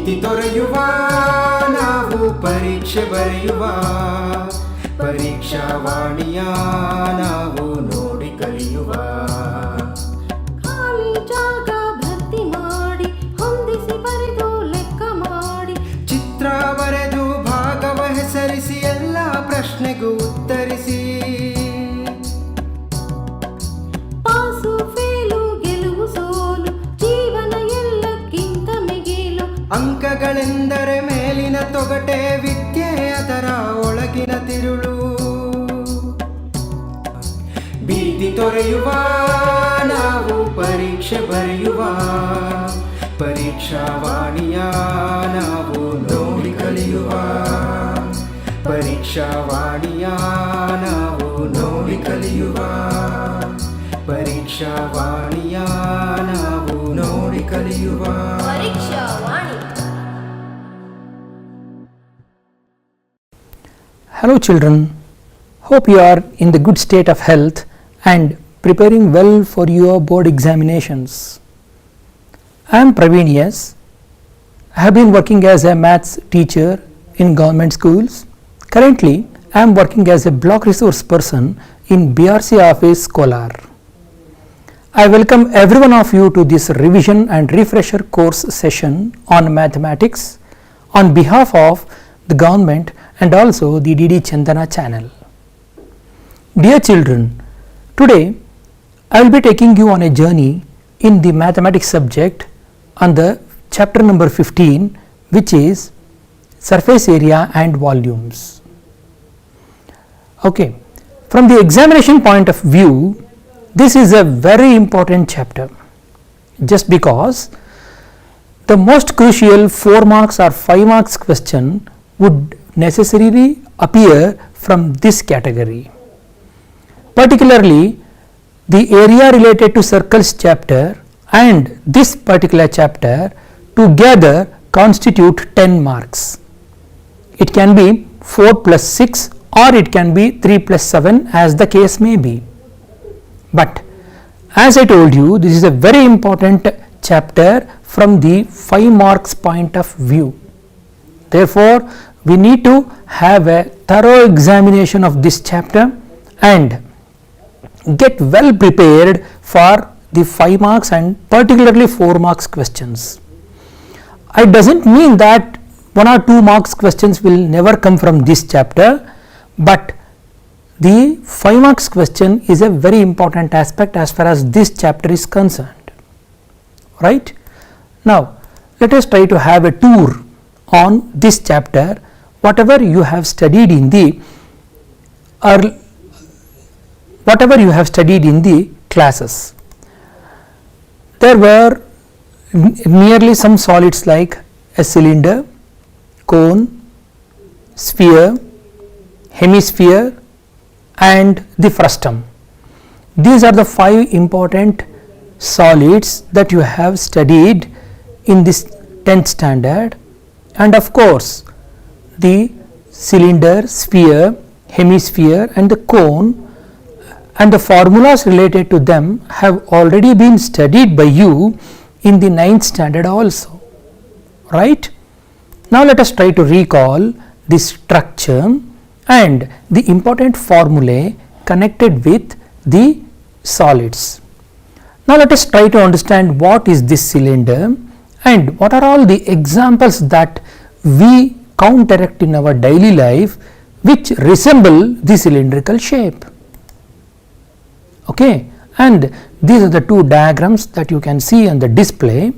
ಭೀತಿ ತೊರೆಯುವ ನಾವು ಪರೀಕ್ಷೆ ಬರೆಯುವ ಪರೀಕ್ಷಾವಾಣಿಯ ನಾವು ನೋಡಿ ಕಲಿಯುವ ಖಾಲಿ ಜಾಗ ಭರ್ತಿ ಮಾಡಿ ಹೊಂದಿಸಿ ಬರೆದು ಲೆಕ್ಕ ಮಾಡಿ ಚಿತ್ರ ಬರೆದು ಭಾಗವ ಹೆಸರಿಸಿ ಎಲ್ಲ ಪ್ರಶ್ನೆಗೂ ಉತ್ತರಿಸಿ ಪಾಸು ಫೇಲು ಗೆಲುವು ಸೋಲು ಜೀವನ ಎಲ್ಲಕ್ಕಿಂತ ಮಿಗಿಲು ಅಂಕಗಳೆಂದರೆ ಮೇಲಿನ ತೊಗಟೆ ವಿದ್ಯೆ ಅದರ ಒಳಗಿನ ತಿರುಳು ಭೀತಿ ತೊರೆಯುವ ನಾವು ಪರೀಕ್ಷೆ ಬರೆಯುವ ಪರೀಕ್ಷಾವಾಣಿಯ ನಾವು ನೋಡಿ ಕಲಿಯುವ ಪರೀಕ್ಷಾವಾಣಿಯ ನಾವು ನೋಡಿ ಕಲಿಯುವ ಪರೀಕ್ಷಾವಾಣಿಯ ನಾವು ನೋಡಿ ಕಲಿಯುವ ಪರೀಕ್ಷಾವಾಣಿ. Hello children, hope you are in the good state of health and preparing well for your board examinations. I am Praveen S. I have been working as a maths teacher in government schools. Currently, I am working as a block resource person in BRC office Kolar. I welcome every one of you to this revision and refresher course session on mathematics on behalf of the government and also the DD Chandana channel. Dear children, today I will be taking you on a journey in the mathematics subject on the chapter number 15, which is surface area and volumes. Okay, from the examination point of view, this is a very important chapter, just because the most crucial 4 marks or 5 marks question would necessarily appear from this category. Particularly, the area related to circles chapter and this particular chapter together constitute 10 marks. It can be 4 plus 6 or it can be 3 plus 7 as the case may be. But as I told you, this is a very important chapter from the 5 marks point of view. Therefore, we need to have a thorough examination of this chapter and get well prepared for the 5 marks and particularly 4 marks questions. It doesn't mean that 1 or 2 marks questions will never come from this chapter, but the 5 marks question is a very important aspect as far as this chapter is concerned. Right? Now, let us try to have a tour on this chapter, whatever you have studied in the classes. There were nearly some solids like a cylinder, cone, sphere, hemisphere and the frustum. These are the 5 important solids that you have studied in this 10th standard, and of course the cylinder, sphere, hemisphere and the cone and the formulas related to them have already been studied by you in the 9th standard also, right? Now let us try to recall the structure and the important formulae connected with the solids. Now let us try to understand what is this cylinder and what are all the examples that we counteract in our daily life which resemble the cylindrical shape. Okay, and these are the 2 diagrams that you can see on the display.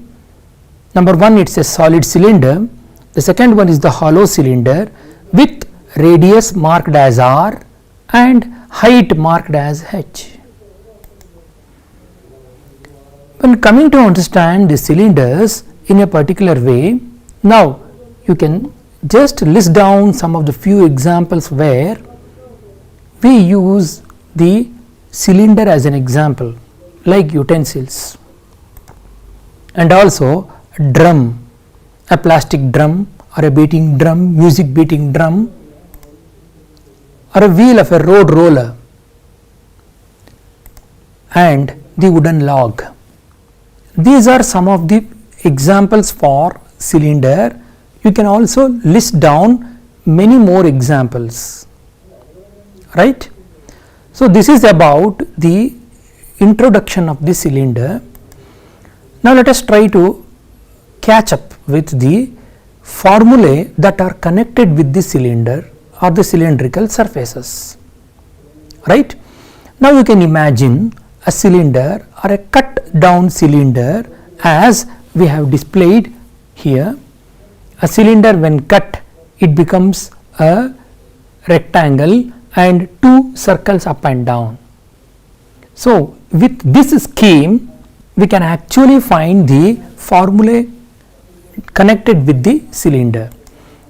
Number 1, it's a solid cylinder. The second one is the hollow cylinder with radius marked as R and height marked as H. When coming to understand the cylinders in a particular way, now you can just list down some of the few examples where we use the cylinder as an example, like utensils, and also a drum, a plastic drum or a beating drum, music beating drum, or a wheel of a road roller, and the wooden log. These are some of the examples for cylinder, you can also list down many more examples, right? So this is about the introduction of the cylinder. Now let us try to catch up with the formulae that are connected with the cylinder or the cylindrical surfaces, right? Now you can imagine a cylinder or a cut down cylinder as we have displayed here. A cylinder when cut, it becomes a rectangle and two circles up and down. So with this scheme we can actually find the formulae connected with the cylinder.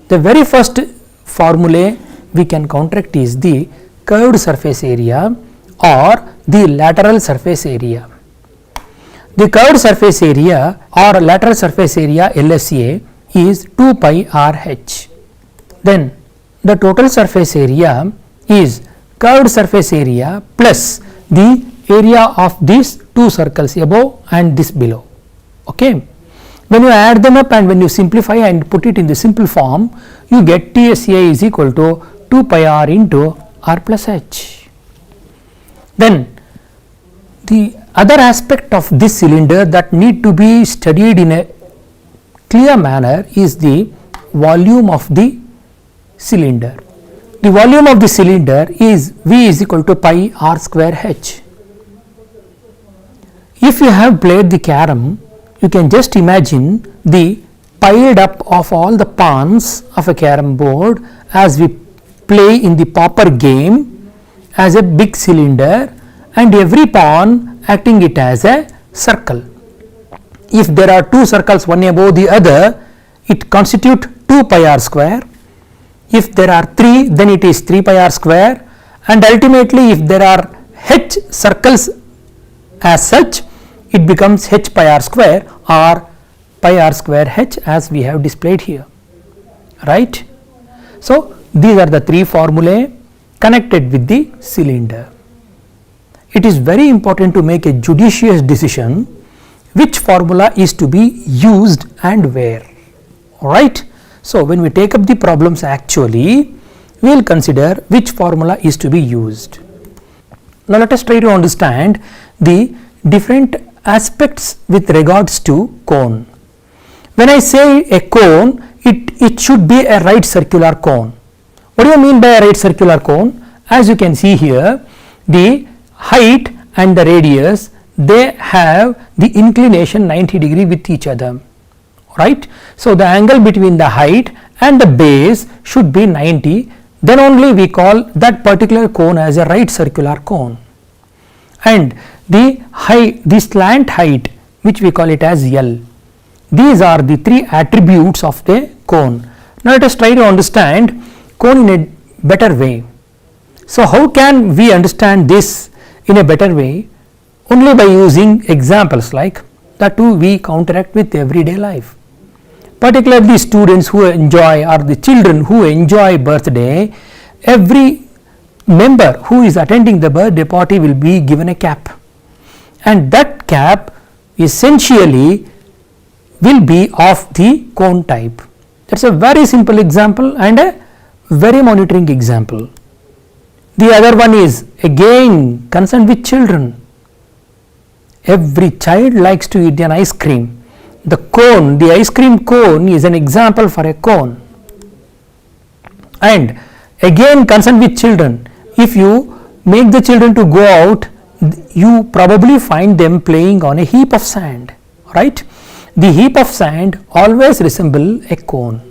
The very first formulae we can counteract is the curved surface area or the lateral surface area. The curved surface area or lateral surface area LSA is 2 pi RH. Then the total surface area is curved surface area plus the area of these two circles above and this below. Okay. When you add them up and when you simplify and put it in the simple form, you get TSA is equal to 2 pi r into r plus h. Then the other aspect of this cylinder that need to be studied in a clear manner is the volume of the cylinder. The volume of the cylinder is V is equal to pi r square h. If you have played the carom, you can just imagine the piled up of all the pawns of a carom board as we play in the pauper game as a big cylinder, and every pawn acting it as a circle. If there are two circles one above the other, it constitute 2 pi r square. If there are 3, then it is 3 pi r square, and ultimately if there are h circles as such, it becomes h pi r square or pi r square h as we have displayed here, right? So these are the three formulae connected with the cylinder. It is very important to make a judicious decision which formula is to be used and where, alright. So when we take up the problems, actually we will consider which formula is to be used. Now let us try to understand the different aspects with regards to cone. When I say a cone, it should be a right circular cone. What do you mean by a right circular cone? As you can see here, the height and the radius, they have the inclination 90 degree with each other, right? So the angle between the height and the base should be 90, then only we call that particular cone as a right circular cone. And the slant height, which we call it as L. These are the three attributes of the cone. Now let us try to understand cone in a better way. So how can we understand this in a better way? Only by using examples like that too we counteract with everyday life. Particularly students who enjoy, or the children who enjoy birthday, every member who is attending the birthday party will be given a cap, and that cap essentially will be of the cone type. That is a very simple example and a very monitoring example. The other one is again concerned with children. Every child likes to eat an ice cream. The cone, the ice cream cone is an example for a cone. And again concerned with children, if you make the children to go out, you probably find them playing on a heap of sand, right? The heap of sand always resemble a cone,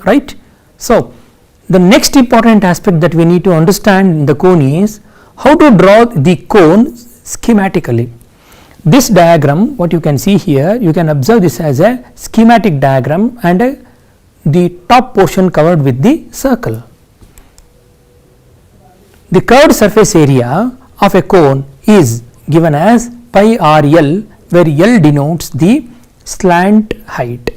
right? So the next important aspect that we need to understand in the cone is how to draw the cone schematically. This diagram, what you can see here, you can observe this as a schematic diagram, and the top portion covered with the circle. The curved surface area of a cone is given as pi r L, where L denotes the slant height,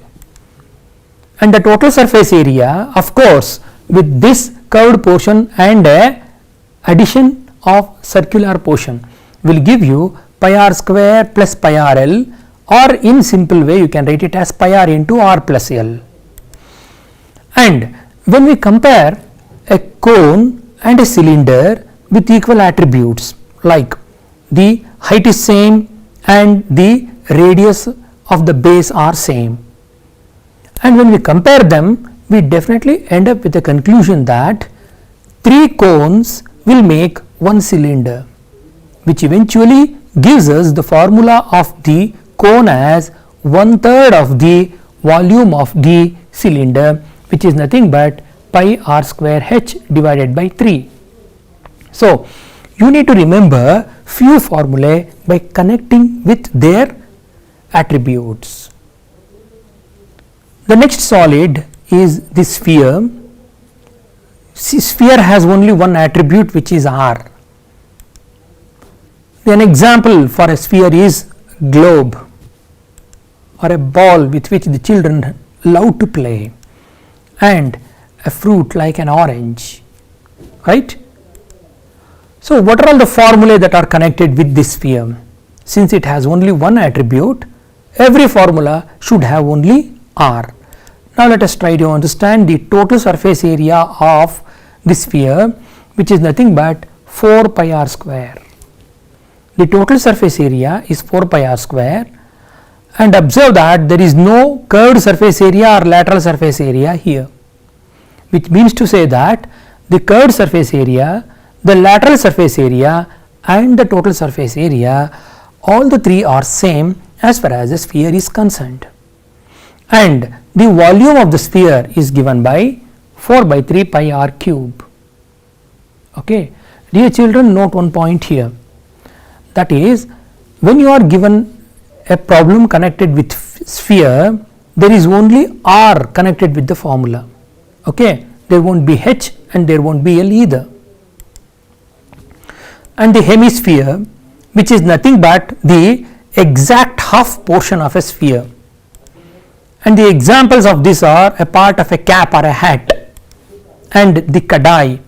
and the total surface area, of course, with this curved portion and addition of circular portion will give you pi r square plus pi r L or in simple way you can write it as pi r into r plus L. And when we compare a cone and a cylinder with equal attributes, like the height is same and the radius of the base are same, and when we compare them, we definitely end up with the conclusion that 3 cones will make 1 cylinder, which eventually gives us the formula of the cone as 1/3 of the volume of the cylinder, which is nothing but pi r square h divided by 3. So, you need to remember few formulae by connecting with their attributes. The next solid is the sphere. Sphere has only one attribute, which is r. An example for a sphere is globe or a ball with which the children love to play, and a fruit like an orange, right? So, what are all the formulae that are connected with this sphere? Since it has only one attribute, every formula should have only r. Now, let us try to understand the total surface area of the sphere, which is nothing but 4 pi r square. The total surface area is 4 pi r square, and observe that there is no curved surface area or lateral surface area here, which means to say that the curved surface area, the lateral surface area and the total surface area, all the three are same as far as the sphere is concerned, and the volume of the sphere is given by 4 by 3 pi r cube. Okay. Dear children, note one point here, that is, when you are given a problem connected with sphere, there is only r connected with the formula. Okay. There won't be h and there won't be L either. And the hemisphere, which is nothing but the exact half portion of a sphere, and the examples of this are a part of a cap or a hat and the kadai.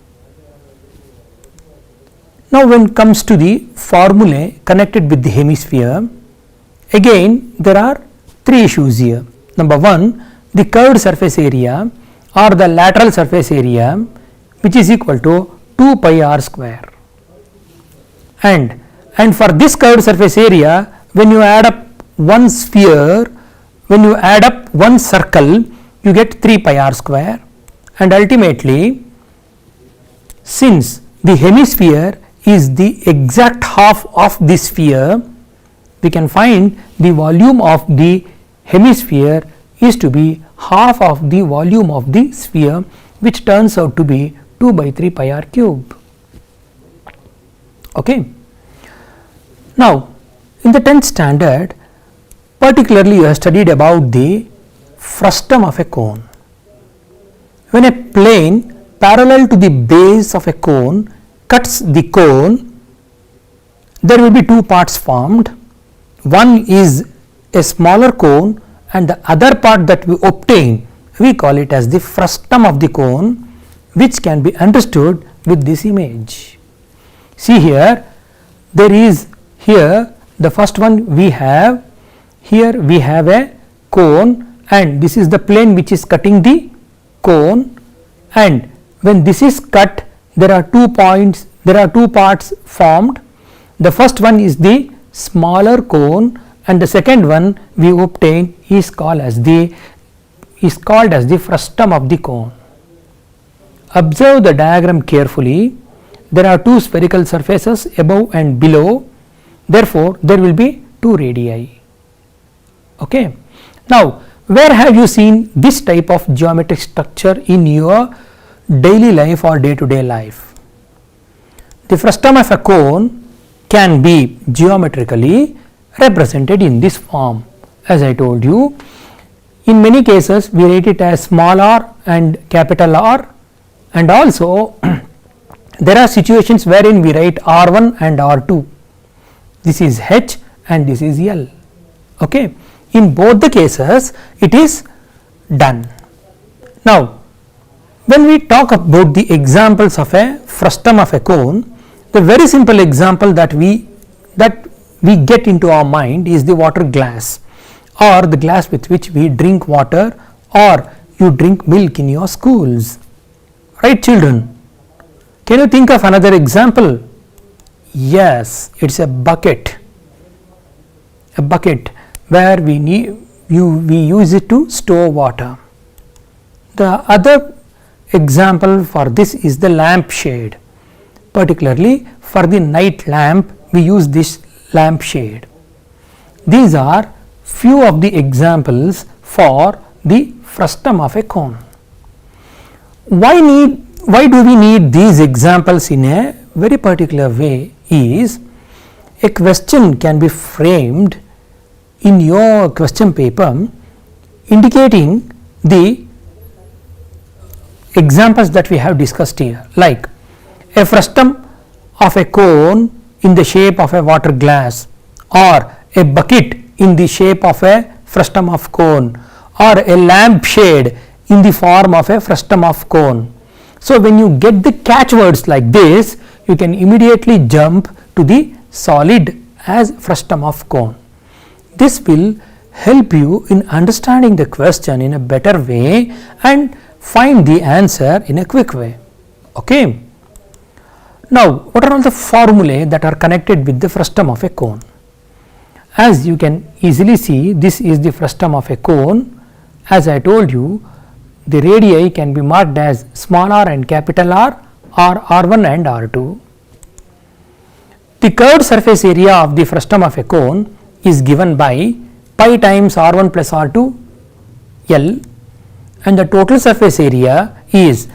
Now, when it comes to the formulae connected with the hemisphere, again there are 3 issues here. Number 1, the curved surface area or the lateral surface area, which is equal to 2 pi r square, and for this curved surface area, when you add up one sphere, when you add up one circle, you get 3 pi r square, and ultimately, since the hemisphere is the exact half of the sphere, we can find the volume of the hemisphere is to be half of the volume of the sphere, which turns out to be 2 by 3 pi r cube. Okay. Now, in the 10th standard, particularly you have studied about the frustum of a cone. When a plane parallel to the base of a cone cuts the cone, there will be 2 parts formed. One is a smaller cone, and the other part that we obtain, we call it as the frustum of the cone, which can be understood with this image. See here, there is here the first one we have, here we have a cone, and this is the plane which is cutting the cone, and when this is cut, there are 2 points, there are 2 parts formed. The first one is the smaller cone, and the second one we obtain is called as the frustum of the cone. Observe the diagram carefully. There are 2 spherical surfaces above and below, therefore there will be 2 radii. Okay. Now, where have you seen this type of geometric structure in your daily life or day to day life? The frustum of a cone can be geometrically represented in this form. As I told you, in many cases we write it as small r and capital R, and also there are situations wherein we write R1 and R2. This is H and this is L. Okay. In both the cases it is done. Now, when we talk about the examples of a frustum of a cone, the very simple example that we get into our mind is the water glass. or the glass with which we drink water or you drink milk in your schools. Right, children? Can you think of another example? Yes, it's a bucket. A bucket where we use it to store water. The other example for this is the lamp shade. Particularly for the night lamp, we use this lamp shade. These are few of the examples for the frustum of a cone. Why do we need these examples in a very particular way is a question can be framed in your question paper indicating the examples that we have discussed here, like a frustum of a cone in the shape of a water glass, or a bucket in the shape of a frustum of cone, or a lamp shade in the form of a frustum of cone. So, when you get the catchwords like this, you can immediately jump to the solid as frustum of cone. This will help you in understanding the question in a better way and find the answer in a quick way. Okay. Now, what are all the formulae that are connected with the frustum of a cone? As you can easily see, this is the frustum of a cone. As I told you, the radii can be marked as small r and capital R, or R1 and R2. The curved surface area of the frustum of a cone is given by pi times R1 plus R2 L, and the total surface area is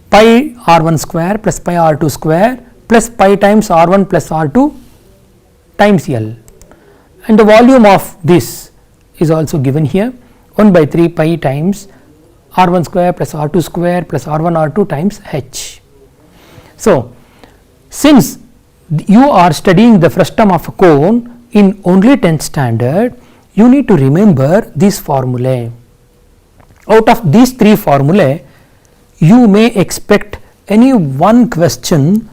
pi R1 square plus pi R2 square plus pi times R1 plus R2 times L, and the volume of this is also given here, 1 by 3 pi times R1 square plus R2 square plus R1 R2 times H. So, since you are studying the frustum of a cone in only 10th standard, you need to remember these formulae. Out of these three formulae, you may expect any one question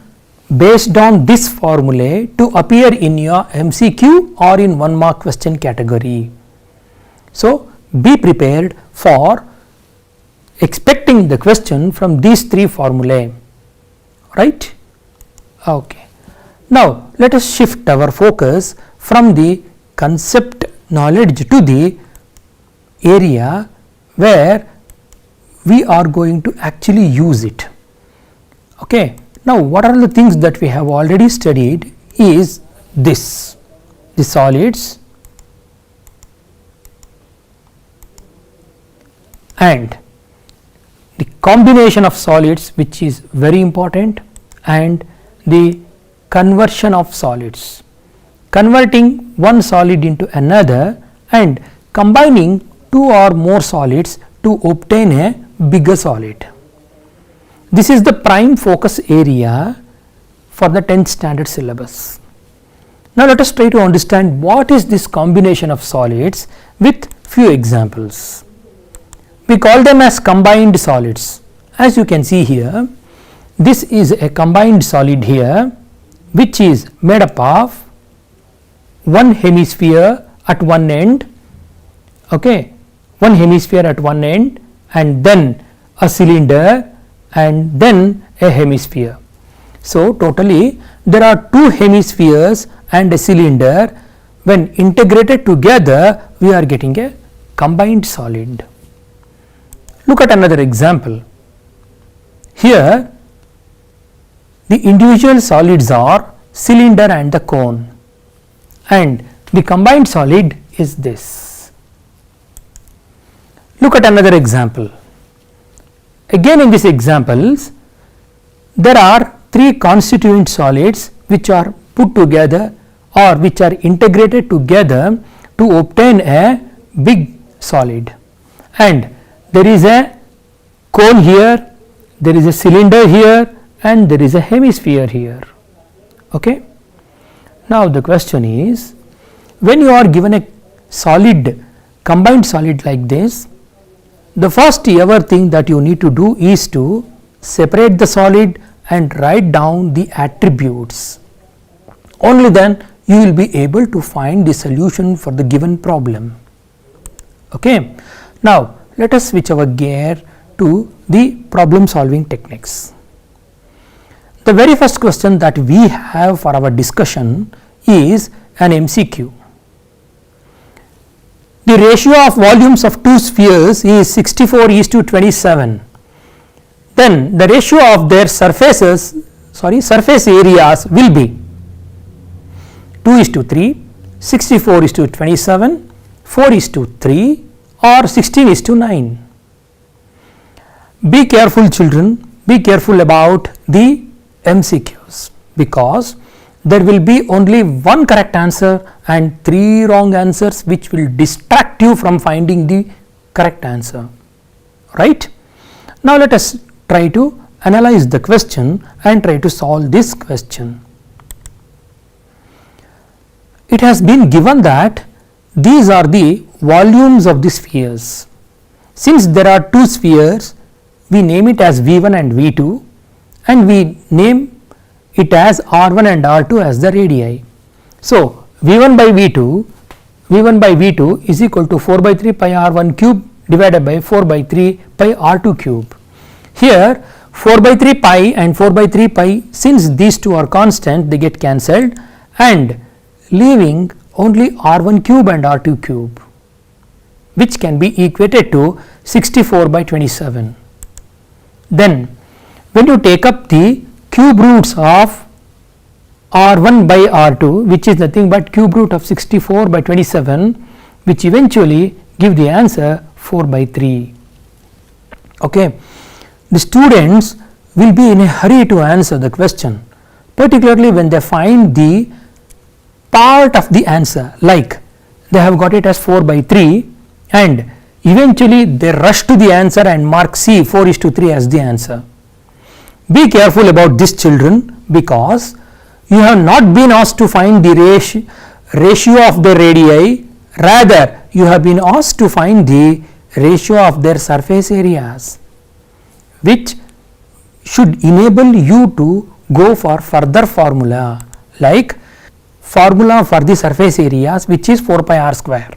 based on this formulae to appear in your MCQ or in 1 mark question category. So, be prepared for expecting the question from these three formulae, right? Okay. Now, let us shift our focus from the concept knowledge to the area where we are going to actually use it. Okay. Now, what are the things that we have already studied is this: the solids and the combination of solids, which is very important, and the conversion of solids, converting one solid into another and combining two or more solids to obtain a bigger solid. This is the prime focus area for the 10th standard syllabus. Now, let us try to understand what is this combination of solids with few examples. We call them as combined solids. As you can see here, this is a combined solid here, which is made up of one hemisphere at one end, okay, one hemisphere at one end, and then a cylinder, and then a hemisphere. So, totally there are two hemispheres and a cylinder. When integrated together, we are getting a combined solid. Look at another example. Here, the individual solids are cylinder and the cone, and the combined solid is this. Look at another example. Again, in these examples, there are three constituent solids which are put together or which are integrated together to obtain a big solid, and there is a cone here, there is a cylinder here, and there is a hemisphere here. Okay. Now, the question is, when you are given a solid, combined solid like this, the first ever thing that you need to do is to separate the solid and write down the attributes. Only then you will be able to find the solution for the given problem. Okay. Now let us switch our gear to the problem solving techniques. The very first question that we have for our discussion is an MCQ. The ratio of volumes of two spheres is 64:27. Then the ratio of their surface areas will be 2:3, 64:27, 4:3 or 16:9. Be careful children, be careful about the MCQs, because there will be only one correct answer and 3 wrong answers which will distract you from finding the correct answer, right. Now let us try to analyze the question and try to solve this question. It has been given that these are the volumes of the spheres. Since there are two spheres, we name it as V1 and V2 and we name it as R1 and R2 as the radii. So V1 by V2 is equal to 4 by 3 pi R1 cube divided by 4 by 3 pi R2 cube. Here 4 by 3 pi and 4 by 3 pi, since these two are constant, they get cancelled and leaving only R1 cube and R2 cube, which can be equated to 64/27. Then when you take up the cube roots of R1 by R2, which is nothing but cube root of 64/27, which eventually give the answer 4/3. Okay. The students will be in a hurry to answer the question, particularly when they find the part of the answer, like they have got it as 4/3 and eventually they rush to the answer and mark C 4:3 as the answer. Be careful about this children, because you have not been asked to find the ratio of the radii, rather you have been asked to find the ratio of their surface areas, which should enable you to go for further formula, like formula for the surface areas, which is 4 pi r square.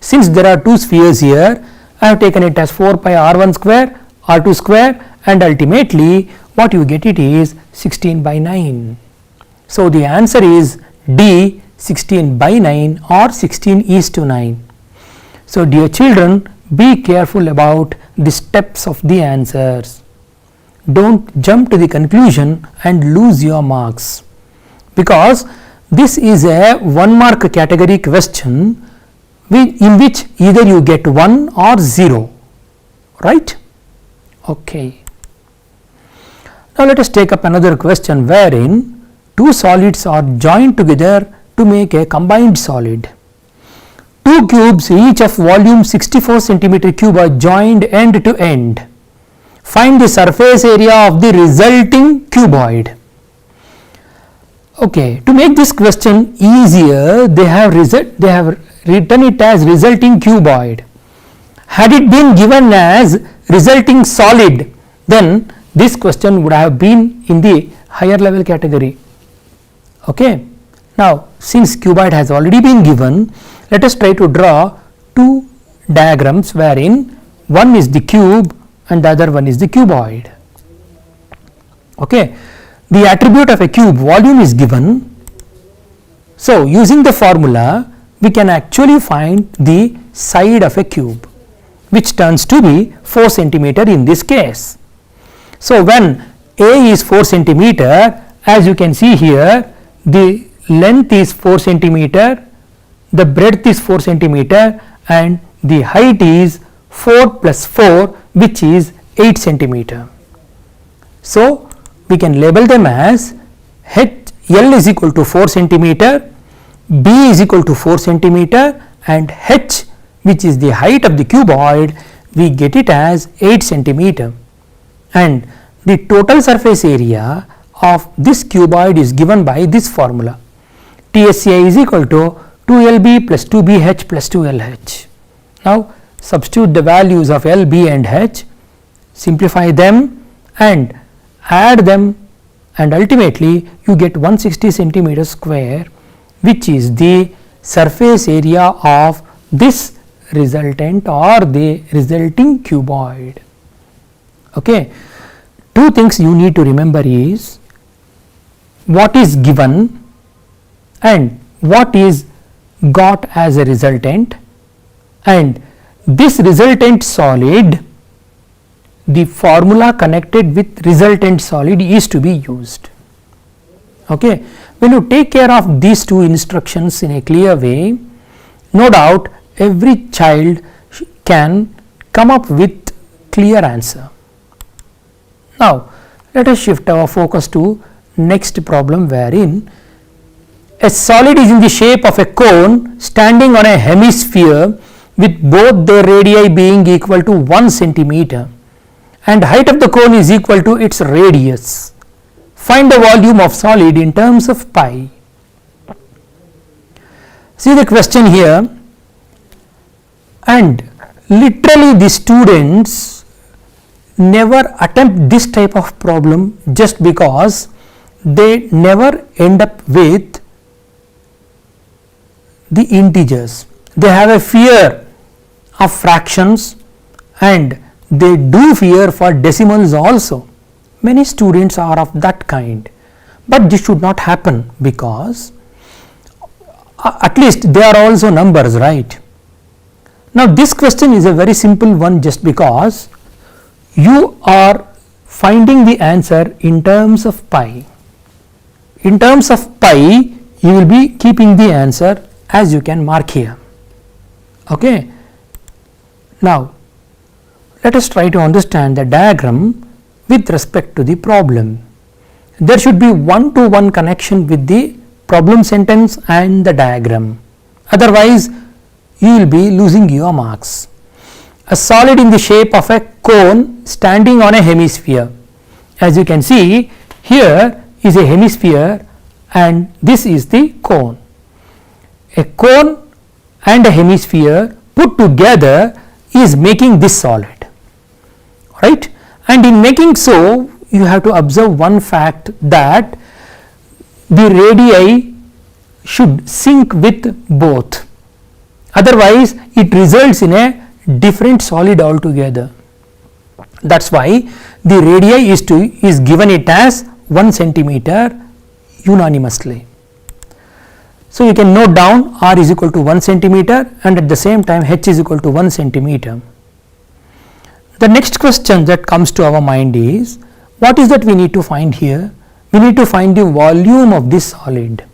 Since there are two spheres here, I have taken it as 4 pi r1 square, r2 square, and ultimately what you get it is 16/9. So the answer is D, 16/9 or 16:9. So dear children, be careful about the steps of the answers. Don't jump to the conclusion and lose your marks, because this is a 1 mark category question in which either you get 1 or 0, right. Okay. Now let us take up another question wherein two solids are joined together to make a combined solid. Two cubes each of volume 64 centimeter cube are joined end to end. Find the surface area of the resulting cuboid. Okay, to make this question easier, they have written it as resulting cuboid. Had it been given as resulting solid, then this question would have been in the higher level category. Okay. Now since cuboid has already been given, let us try to draw two diagrams wherein one is the cube and the other one is the cuboid. Okay. The attribute of a cube, volume, is given. So using the formula, we can actually find the side of a cube, which turns to be 4 centimeter in this case. So when A is 4 centimeter, as you can see here, the length is 4 centimeter, the breadth is 4 centimeter, and the height is 4 plus 4, which is 8 centimeter. So we can label them as L is equal to 4 centimeter, B is equal to 4 centimeter, and H, which is the height of the cuboid, we get it as 8 centimeter. And the total surface area of this cuboid is given by this formula. TSCI is equal to 2LB plus 2BH plus 2LH. Now substitute the values of L, B and H, simplify them and add them, and ultimately you get 160 centimeter square, which is the surface area of this resultant or the resulting cuboid. Okay. Two things you need to remember is what is given and what is got as a resultant, and this resultant solid, the formula connected with resultant solid is to be used. Okay. When you take care of these two instructions in a clear way, no doubt every child can come up with clear answer. Now, let us shift our focus to next problem, wherein a solid is in the shape of a cone standing on a hemisphere with both the radii being equal to 1 centimeter and height of the cone is equal to its radius. Find the volume of solid in terms of pi. See the question here, and literally the students never attempt this type of problem just because they never end up with the integers. They have a fear of fractions and they do fear for decimals also. Many students are of that kind, but this should not happen because at least they are also numbers, right? Now this question is a very simple one just because you are finding the answer in terms of pi. In terms of pi, you will be keeping the answer as you can mark here. Okay. Now let us try to understand the diagram with respect to the problem. There should be one-to-one connection with the problem sentence and the diagram, otherwise you will be losing your marks. A solid in the shape of a cone standing on a hemisphere. As you can see, here is a hemisphere and this is the cone. A cone and a hemisphere put together is making this solid, right? And in making so, you have to observe one fact, that the radii should sync with both, otherwise it results in a different solid altogether. That is why the radii is given it as 1 centimeter unanimously. So you can note down r is equal to 1 centimeter and at the same time h is equal to 1 centimeter. The next question that comes to our mind is, what is that we need to find here? We need to find the volume of this solid.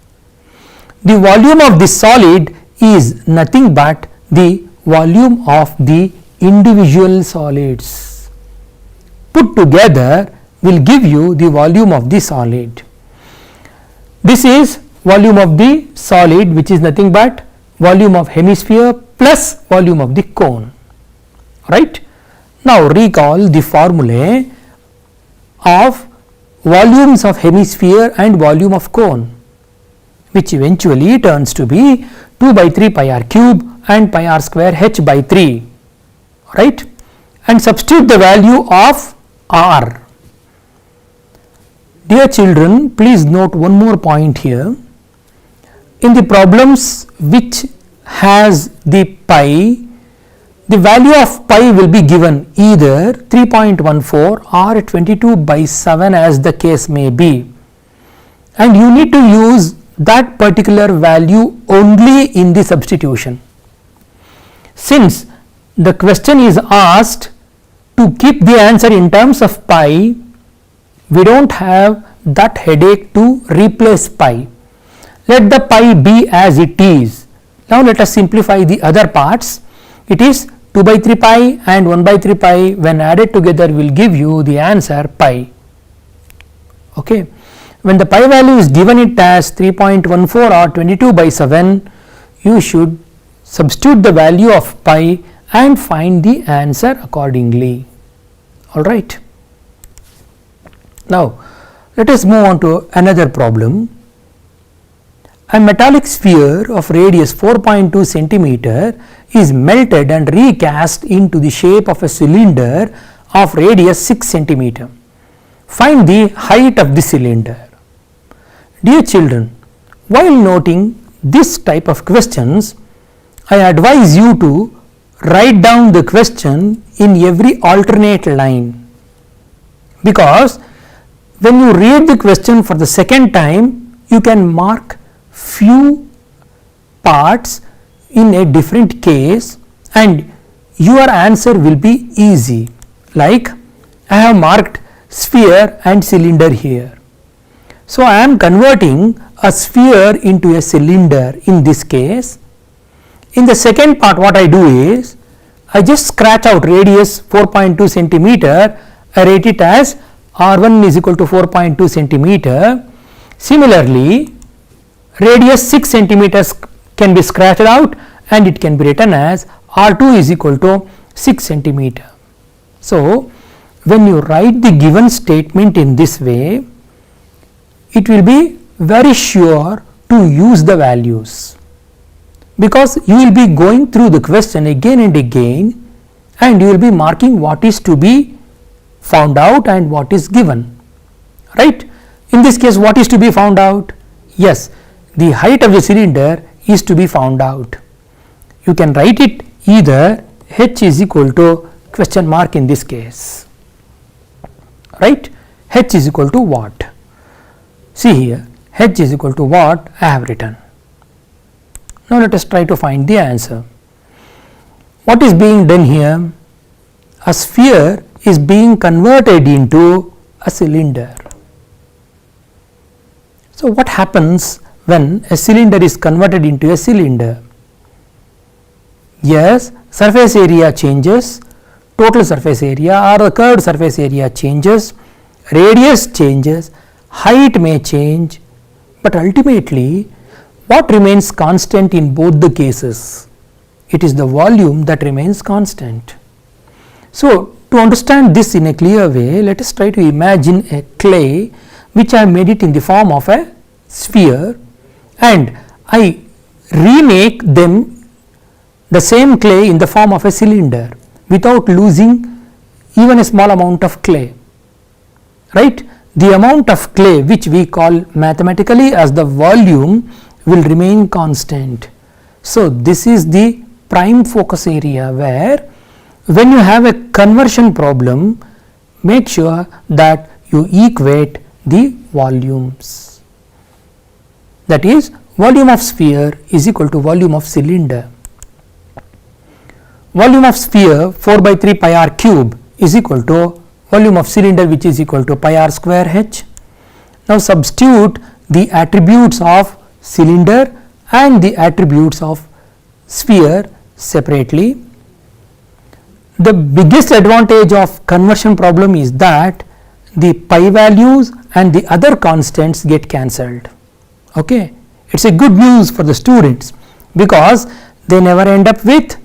The volume of this solid is nothing but the volume of the individual solids put together will give you the volume of the solid. This is volume of the solid, which is nothing but volume of hemisphere plus volume of the cone, right? Now recall the formulae of volumes of hemisphere and volume of cone, which eventually turns to be 2 by 3 pi r cube and pi r square h by 3, right? And substitute the value of r. Dear children, please note one more point here. In the problems which has the pi, the value of pi will be given either 3.14 or 22 by 7 as the case may be, and you need to use that particular value only in the substitution. Since the question is asked to keep the answer in terms of pi, we do not have that headache to replace pi. Let the pi be as it is. Now let us simplify the other parts. It is 2 by 3 pi and 1 by 3 pi when added together will give you the answer pi. Okay. When the pi value is given it as 3.14 or 22 by 7, you should substitute the value of pi and find the answer accordingly. Alright. Now let us move on to another problem. A metallic sphere of radius 4.2 centimeter is melted and recast into the shape of a cylinder of radius 6 centimeter. Find the height of the cylinder. Dear children, while noting this type of questions, I advise you to write down the question in every alternate line, because when you read the question for the second time, you can mark few parts in a different case and your answer will be easy. Like I have marked sphere and cylinder here. So I am converting a sphere into a cylinder in this case. In the second part, what I do is I just scratch out radius 4.2 centimeter, I rate it as R1 is equal to 4.2 centimeter. Similarly, radius 6 centimeters can be scratched out and it can be written as R2 is equal to 6 centimeter. So when you write the given statement in this way, it will be very sure to use the values, because you will be going through the question again and again and you will be marking what is to be found out and what is given, right. In this case, what is to be found out? Yes, the height of the cylinder is to be found out. You can write it either h is equal to question mark in this case, right. H is equal to what? See here, h is equal to what I have written. Now let us try to find the answer. What is being done here? A sphere is being converted into a cylinder. So what happens when a cylinder is converted into a cylinder? Yes, surface area changes, total surface area or the curved surface area changes, radius changes, height may change, but ultimately what remains constant in both the cases? It is the volume that remains constant. So to understand this in a clear way, let us try to imagine a clay which I made it in the form of a sphere and I remake them the same clay in the form of a cylinder without losing even a small amount of clay, right. The amount of clay which we call mathematically as the volume will remain constant. So this is the prime focus area where when you have a conversion problem, make sure that you equate the volumes. That is, volume of sphere is equal to volume of cylinder. Volume of sphere 4 by 3 pi r cube is equal to volume of cylinder, which is equal to pi r square h. Now substitute the attributes of cylinder and the attributes of sphere separately. The biggest advantage of conversion problem is that the pi values and the other constants get cancelled. Okay, it's a good news for the students because they never end up with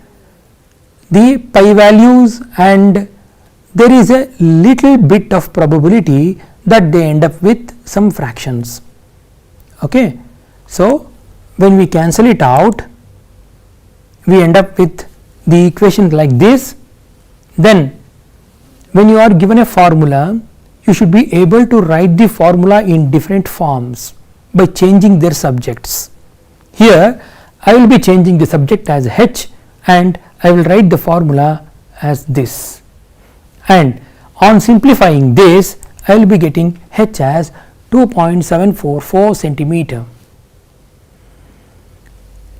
the pi values and there is a little bit of probability that they end up with some fractions. Okay, so when we cancel it out, we end up with the equation like this. Then when you are given a formula, you should be able to write the formula in different forms by changing their subjects. Here I will be changing the subject as h and I will write the formula as this, and on simplifying this I will be getting h as 2.744 centimeter.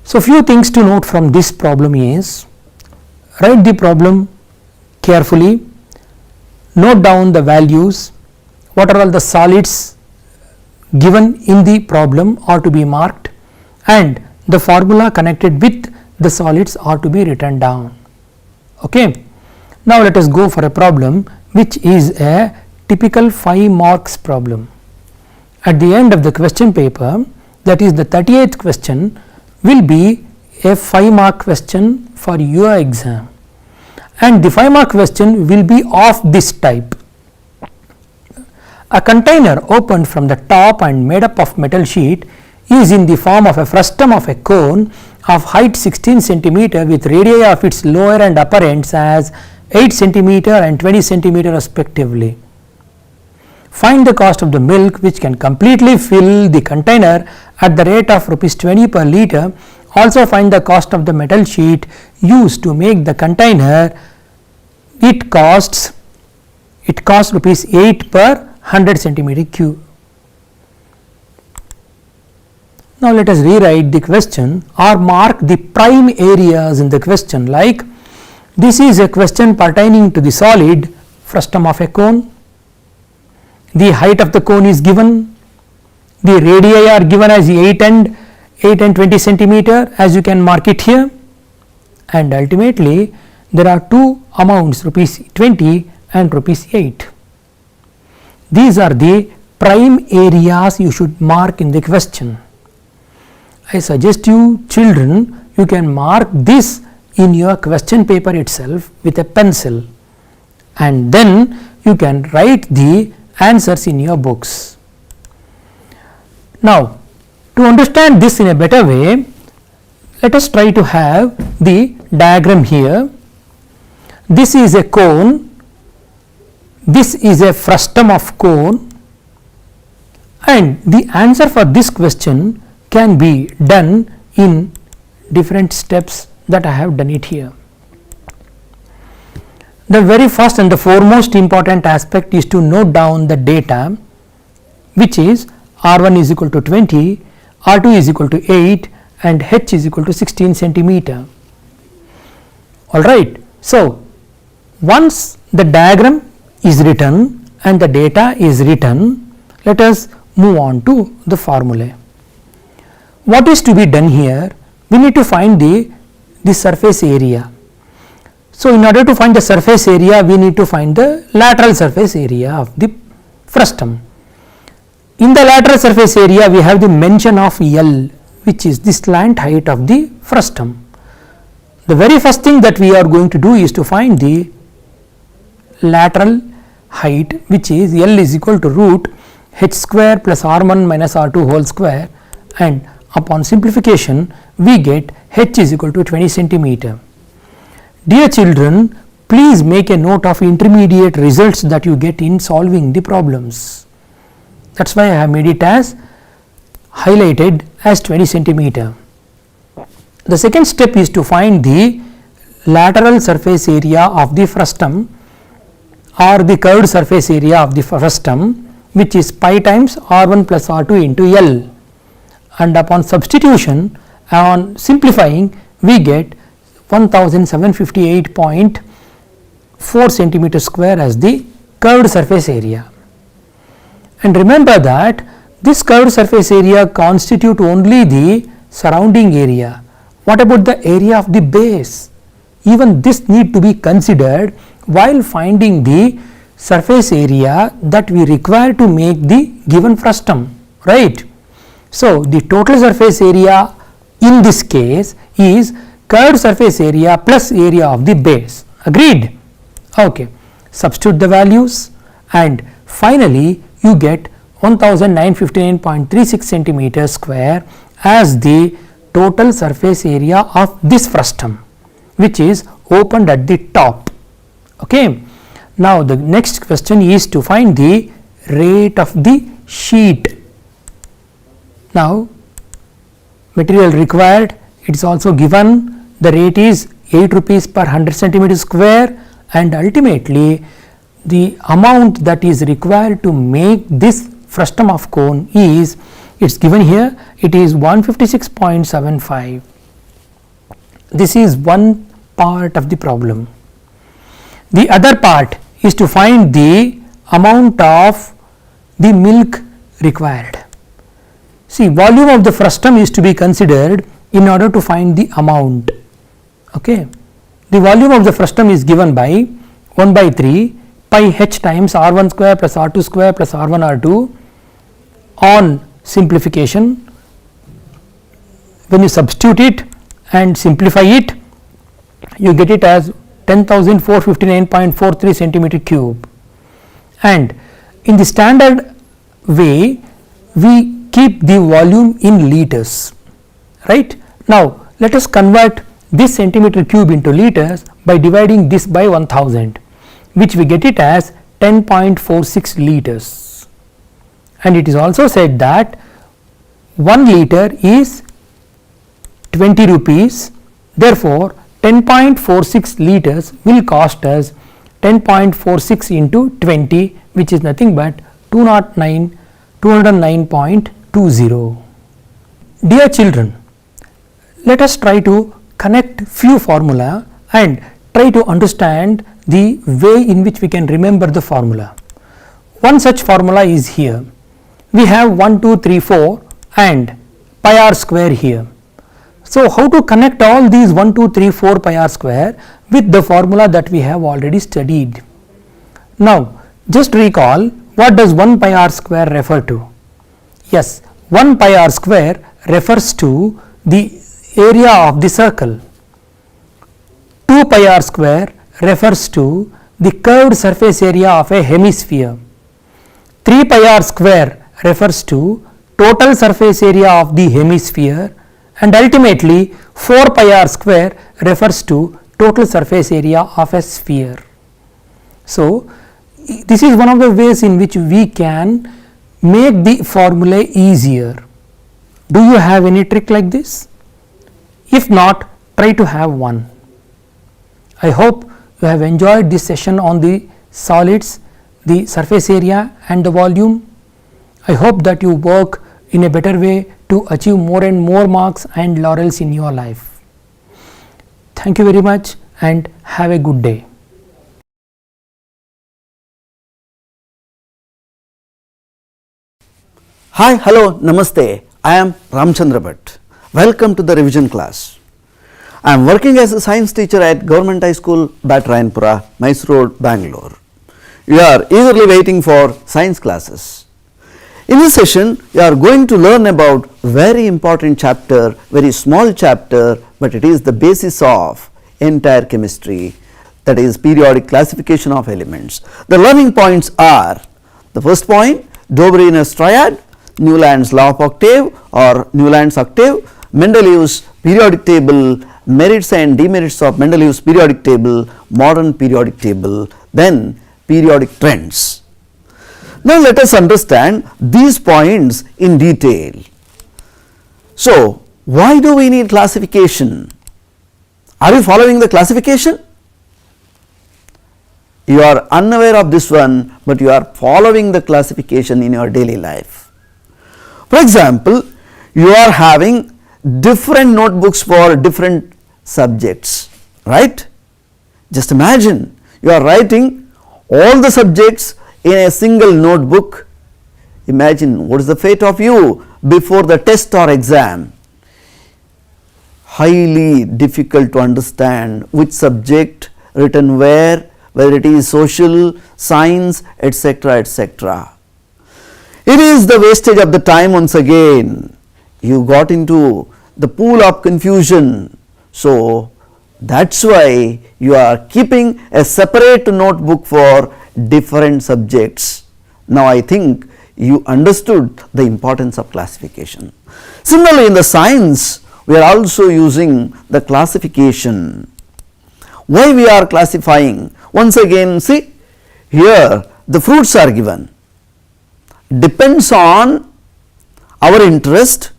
So few things to note from this problem is, write the problem carefully, note down the values, what are all the solids given in the problem are to be marked and the formula connected with the solids are to be written down. Okay. Now let us go for a problem which is a typical 5 marks problem. At the end of the question paper, that is the 38th question, will be a 5 mark question for your exam, and the 5 mark question will be of this type. A container opened from the top and made up of metal sheet is in the form of a frustum of a cone of height 16 centimeter with radii of its lower and upper ends as 8 centimeter and 20 centimeter respectively. Find the cost of the milk which can completely fill the container at the rate of rupees 20 per liter Also find the cost of the metal sheet used to make the container. It costs rupees 8 per 100 centimeter cube. Now let us rewrite the question or mark the prime areas in the question, like this is a question pertaining to the solid frustum of a cone. The height of the cone is given, the radii are given as 8 and 20 centimeter, as you can mark it here, and ultimately there are two amounts, rupees 20 and rupees 8. These are the prime areas you should mark in the question. I suggest you children, you can mark this in your question paper itself with a pencil, and then you can write the answers in your books. Now, to understand this in a better way, let us try to have the diagram here. This is a cone, this is a frustum of cone, and the answer for this question can be done in different steps that I have done it here. The very first and the foremost important aspect is to note down the data, which is R1 is equal to 20, R2 is equal to 8 and H is equal to 16 centimeter. Alright. So, once the diagram is written and the data is written, let us move on to the formulae. What is to be done here? We need to find the surface area. So, in order to find the surface area, we need to find the lateral surface area of the frustum. In the lateral surface area, we have the mention of L, which is the slant height of the frustum. The very first thing that we are going to do is to find the lateral height, which is L is equal to root h square plus r1 minus r2 whole square, and upon simplification we get h is equal to 20 centimeter. Dear children, please make a note of intermediate results that you get in solving the problems. That is why I have made it as highlighted as 20 centimeter. The second step is to find the lateral surface area of the frustum or the curved surface area of the frustum, which is pi times r1 plus r2 into L, and upon substitution on simplifying we get 1758.4 centimeter square as the curved surface area. And remember that this curved surface area constitute only the surrounding area. What about the area of the base? Even this need to be considered while finding the surface area that we require to make the given frustum, right? So, the total surface area in this case is curved surface area plus area of the base. Agreed? Okay. Substitute the values and finally you get 1959.36 centimeter square as the total surface area of this frustum, which is opened at the top. Okay. Now, the next question is to find the rate of the sheet. Now, material required, it is also given, the rate is 8 rupees per 100 centimeter square, and ultimately the amount that is required to make this frustum of cone is, it is given here, it is 156.75. This is one part of the problem. The other part is to find the amount of the milk required. See, volume of the frustum is to be considered in order to find the amount. Okay. The volume of the frustum is given by 1 by 3 pi h times r1 square plus r2 square plus r1 r2. On simplification, when you substitute it and simplify it, you get it as 10,459.43 centimeter cube, and in the standard way we keep the volume in liters, right. Now, let us convert this centimeter cube into liters by dividing this by 1000, which we get it as 10.46 liters. And it is also said that 1 liter is 20 rupees. Therefore, 10.46 liters will cost us 10.46 into 20, which is nothing but 209.20. Dear children, let us try to connect few formula and try to understand the way in which we can remember the formula. One such formula is here. We have 1, 2, 3, 4 and pi r square here. So, how to connect all these 1, 2, 3, 4 pi r square with the formula that we have already studied? Now, just recall, what does 1 pi r square refer to? Yes, 1 pi r square refers to the area of the circle. 2 pi r square refers to the curved surface area of a hemisphere. 3 pi r square refers to total surface area of the hemisphere, and ultimately 4 pi r square refers to total surface area of a sphere. So, this is one of the ways in which we can make the formula easier. Do you have any trick like this? If not, try to have one. I hope you have enjoyed this session on the solids, the surface area and the volume. I hope that you work in a better way to achieve more and more marks and laurels in your life. Thank you very much and have a good day. Hi, hello, namaste. I am Ramchandra Bhatt. Welcome to the revision class. I am working as a science teacher at Government High School, Battarayanpura, Mysore Road, Bangalore. You are eagerly waiting for science classes. In this session, you are going to learn about very important chapter, very small chapter, but it is the basis of entire chemistry, that is periodic classification of elements. The learning points are: the first point, Dobrynin's triad, Newland's law of octave or Newland's octave, Mendeleev's periodic table, merits and demerits of Mendeleev's periodic table, modern periodic table, then periodic trends. Now, let us understand these points in detail. So, why do we need classification? Are you following the classification? You are unaware of this one, but you are following the classification in your daily life. For example, you are having different notebooks for different subjects, right? Just imagine you are writing all the subjects in a single notebook. Imagine what is the fate of you before the test or exam. Highly difficult to understand which subject written where, whether it is social, science, etc., etc. It is the wastage of the time once again. You got into the pool of confusion. So, that is why you are keeping a separate notebook for different subjects. Now, I think you understood the importance of classification. Similarly, in the science, we are also using the classification. Why we are classifying? Once again, see, here the fruits are given. Depends on our interest,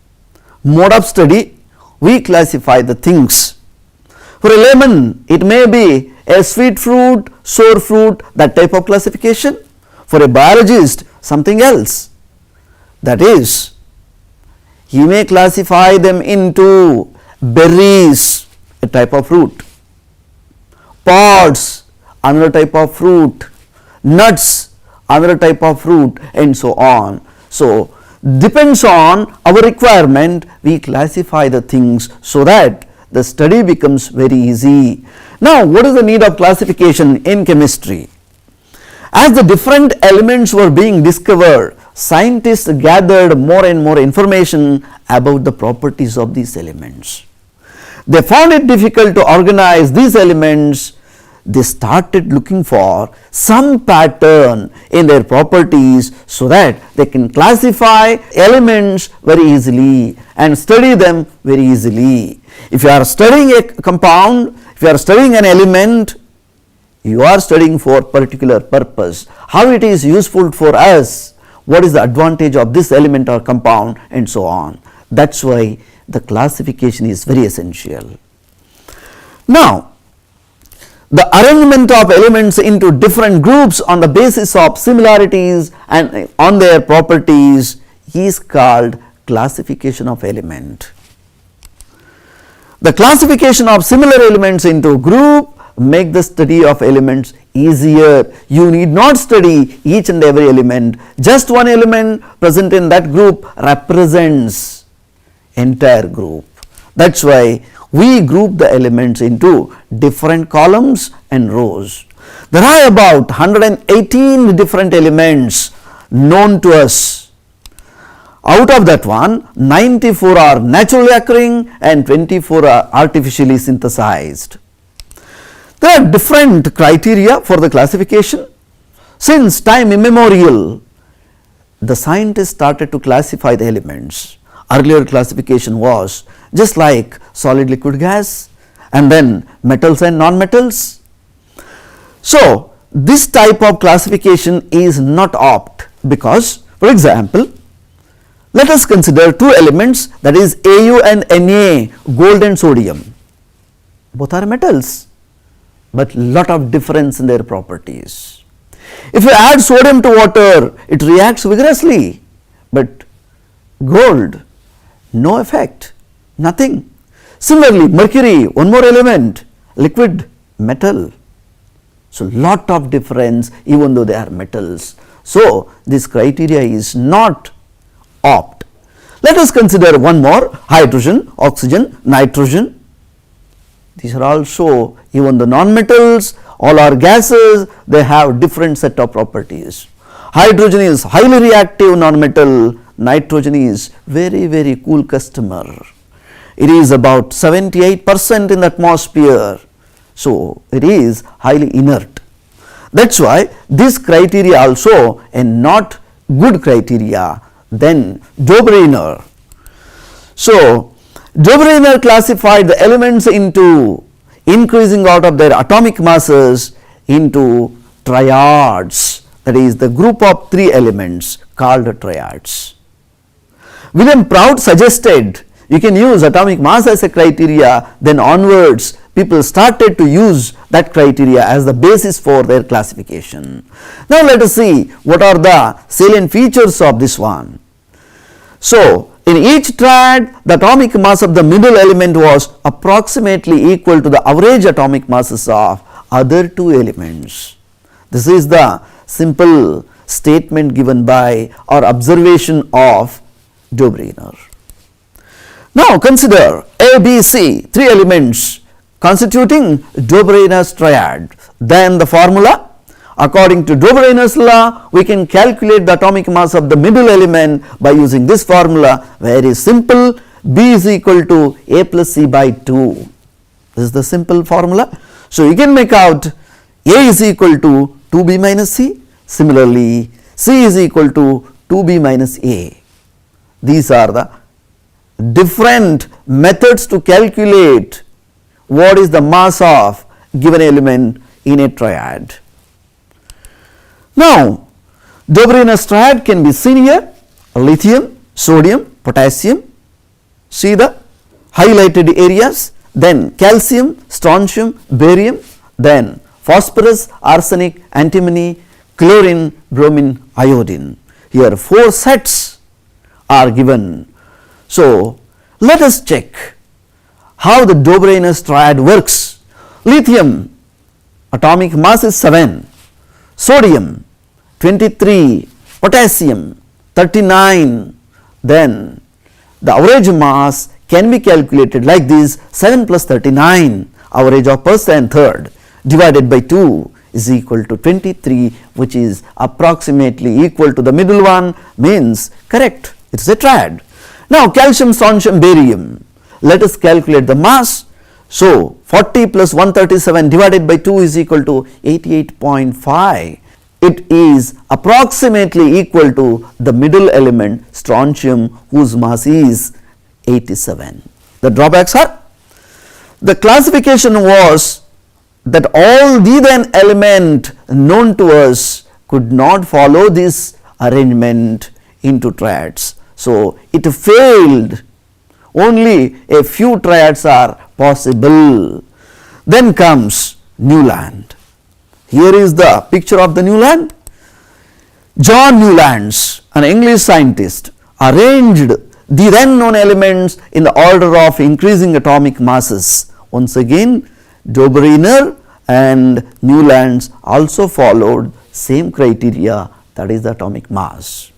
mode of study, we classify the things. For a layman, it may be a sweet fruit, sour fruit, that type of classification. For a biologist, something else. That is, he may classify them into berries, a type of fruit, pods, another type of fruit, nuts, another type of fruit, and so on. So, depends on our requirement, we classify the things so that the study becomes very easy. Now, what is the need of classification in chemistry? As the different elements were being discovered, scientists gathered more and more information about the properties of these elements. They found it difficult to organize these elements. They started looking for some pattern in their properties so that they can classify elements very easily and study them very easily. If you are studying a compound, if you are studying an element, you are studying for particular purpose, how it is useful for us, what is the advantage of this element or compound, and so on. That is why the classification is very essential. Now, the arrangement of elements into different groups on the basis of similarities and on their properties is called classification of element. The classification of similar elements into group make the study of elements easier. You need not study each and every element. Just one element present in that group represents entire group. That's why we group the elements into different columns and rows. There are about 118 different elements known to us. Out of that one, 94 are naturally occurring and 24 are artificially synthesized. There are different criteria for the classification. Since time immemorial, the scientists started to classify the elements. Earlier classification was just like solid, liquid, gas, and then metals and non-metals. So, this type of classification is not apt because, for example, let us consider two elements, that is Au and Na, gold and sodium. Both are metals, but lot of difference in their properties. If you add sodium to water, it reacts vigorously, but gold, no effect, nothing. Similarly, mercury, one more element, liquid, metal. So, lot of difference even though they are metals. So, this criteria is not apt. Let us consider one more, hydrogen, oxygen, nitrogen. These are also even the non-metals, all are gases, they have different set of properties. Hydrogen is highly reactive non-metal, nitrogen is very cool customer. It is about 78% in the atmosphere. So, it is highly inert. That is why this criteria also a not good criteria. Then Dobereiner. So, Dobereiner classified the elements into increasing out of their atomic masses into triads, that is the group of three elements called triads. William Prout suggested you can use atomic mass as a criteria, then onwards people started to use that criteria as the basis for their classification. Now, let us see what are the salient features of this one. So, in each triad, the atomic mass of the middle element was approximately equal to the average atomic masses of other two elements. This is the simple statement given by or observation of Dobereiner. Now, consider A, B, C, three elements constituting Dobereiner's triad. Then the formula. According to Dobereiner's law, we can calculate the atomic mass of the middle element by using this formula, very simple. B is equal to A plus C by 2. This is the simple formula. So, you can make out A is equal to 2B minus C. Similarly, C is equal to 2B minus A. These are the different methods to calculate what is the mass of given element in a triad. Now, Dobereiner's triad can be seen here: lithium, sodium, potassium. See the highlighted areas, then calcium, strontium, barium, then phosphorus, arsenic, antimony, chlorine, bromine, iodine. Here 4 sets are given. So, let us check how the Dobereiner's triad works. Lithium, atomic mass is 7, sodium 23, potassium 39, then the average mass can be calculated like this: 7 plus 39, average of first and third, divided by 2 is equal to 23, which is approximately equal to the middle one, means correct, it is a triad. Now, calcium, strontium, barium, let us calculate the mass. So, 40 plus 137 divided by 2 is equal to 88.5. It is approximately equal to the middle element strontium, whose mass is 87. The drawbacks are, the classification was that all the then element known to us could not follow this arrangement into triads. So, it failed only a few triads are possible. Then comes Newland. Here is the picture of the Newland. John Newlands, an English scientist, arranged the then known elements in the order of increasing atomic masses. Once again, Dobereiner and Newlands also followed same criteria, that is the atomic mass.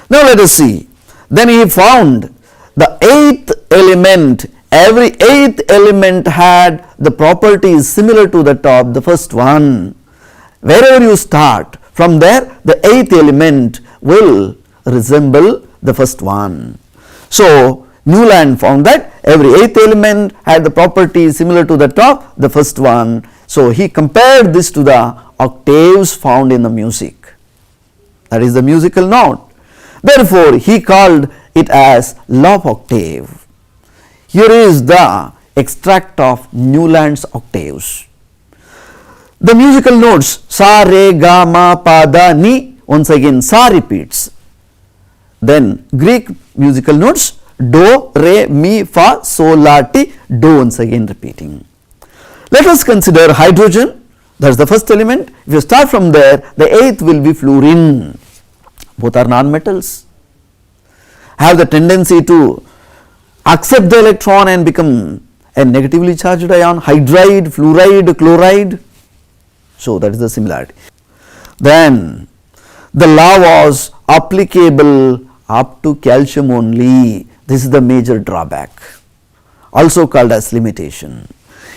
Now let us see. Then he found the eighth element. Every eighth element had the properties similar to that of the first one. Wherever you start, from there the eighth element will resemble the first one. So Newland found that every eighth element had the properties similar to that of the first one. So he compared this to the octaves found in the music, that is the musical note. Therefore he called it as law of octave. Here is the extract of Newland's octaves. The musical notes sa, re, ga, ma, pa, da, ni, once again sa repeats. Then Greek musical notes do, re, mi, fa, sol, la, ti, do, once again repeating. Let us consider hydrogen, that is the first element. If you start from there, the eighth will be fluorine. Both are non-metals, have the tendency to accept the electron and become a negatively charged ion, hydride, fluoride, chloride. So that is the similarity. Then the law was applicable up to calcium only. This is the major drawback, also called as limitation.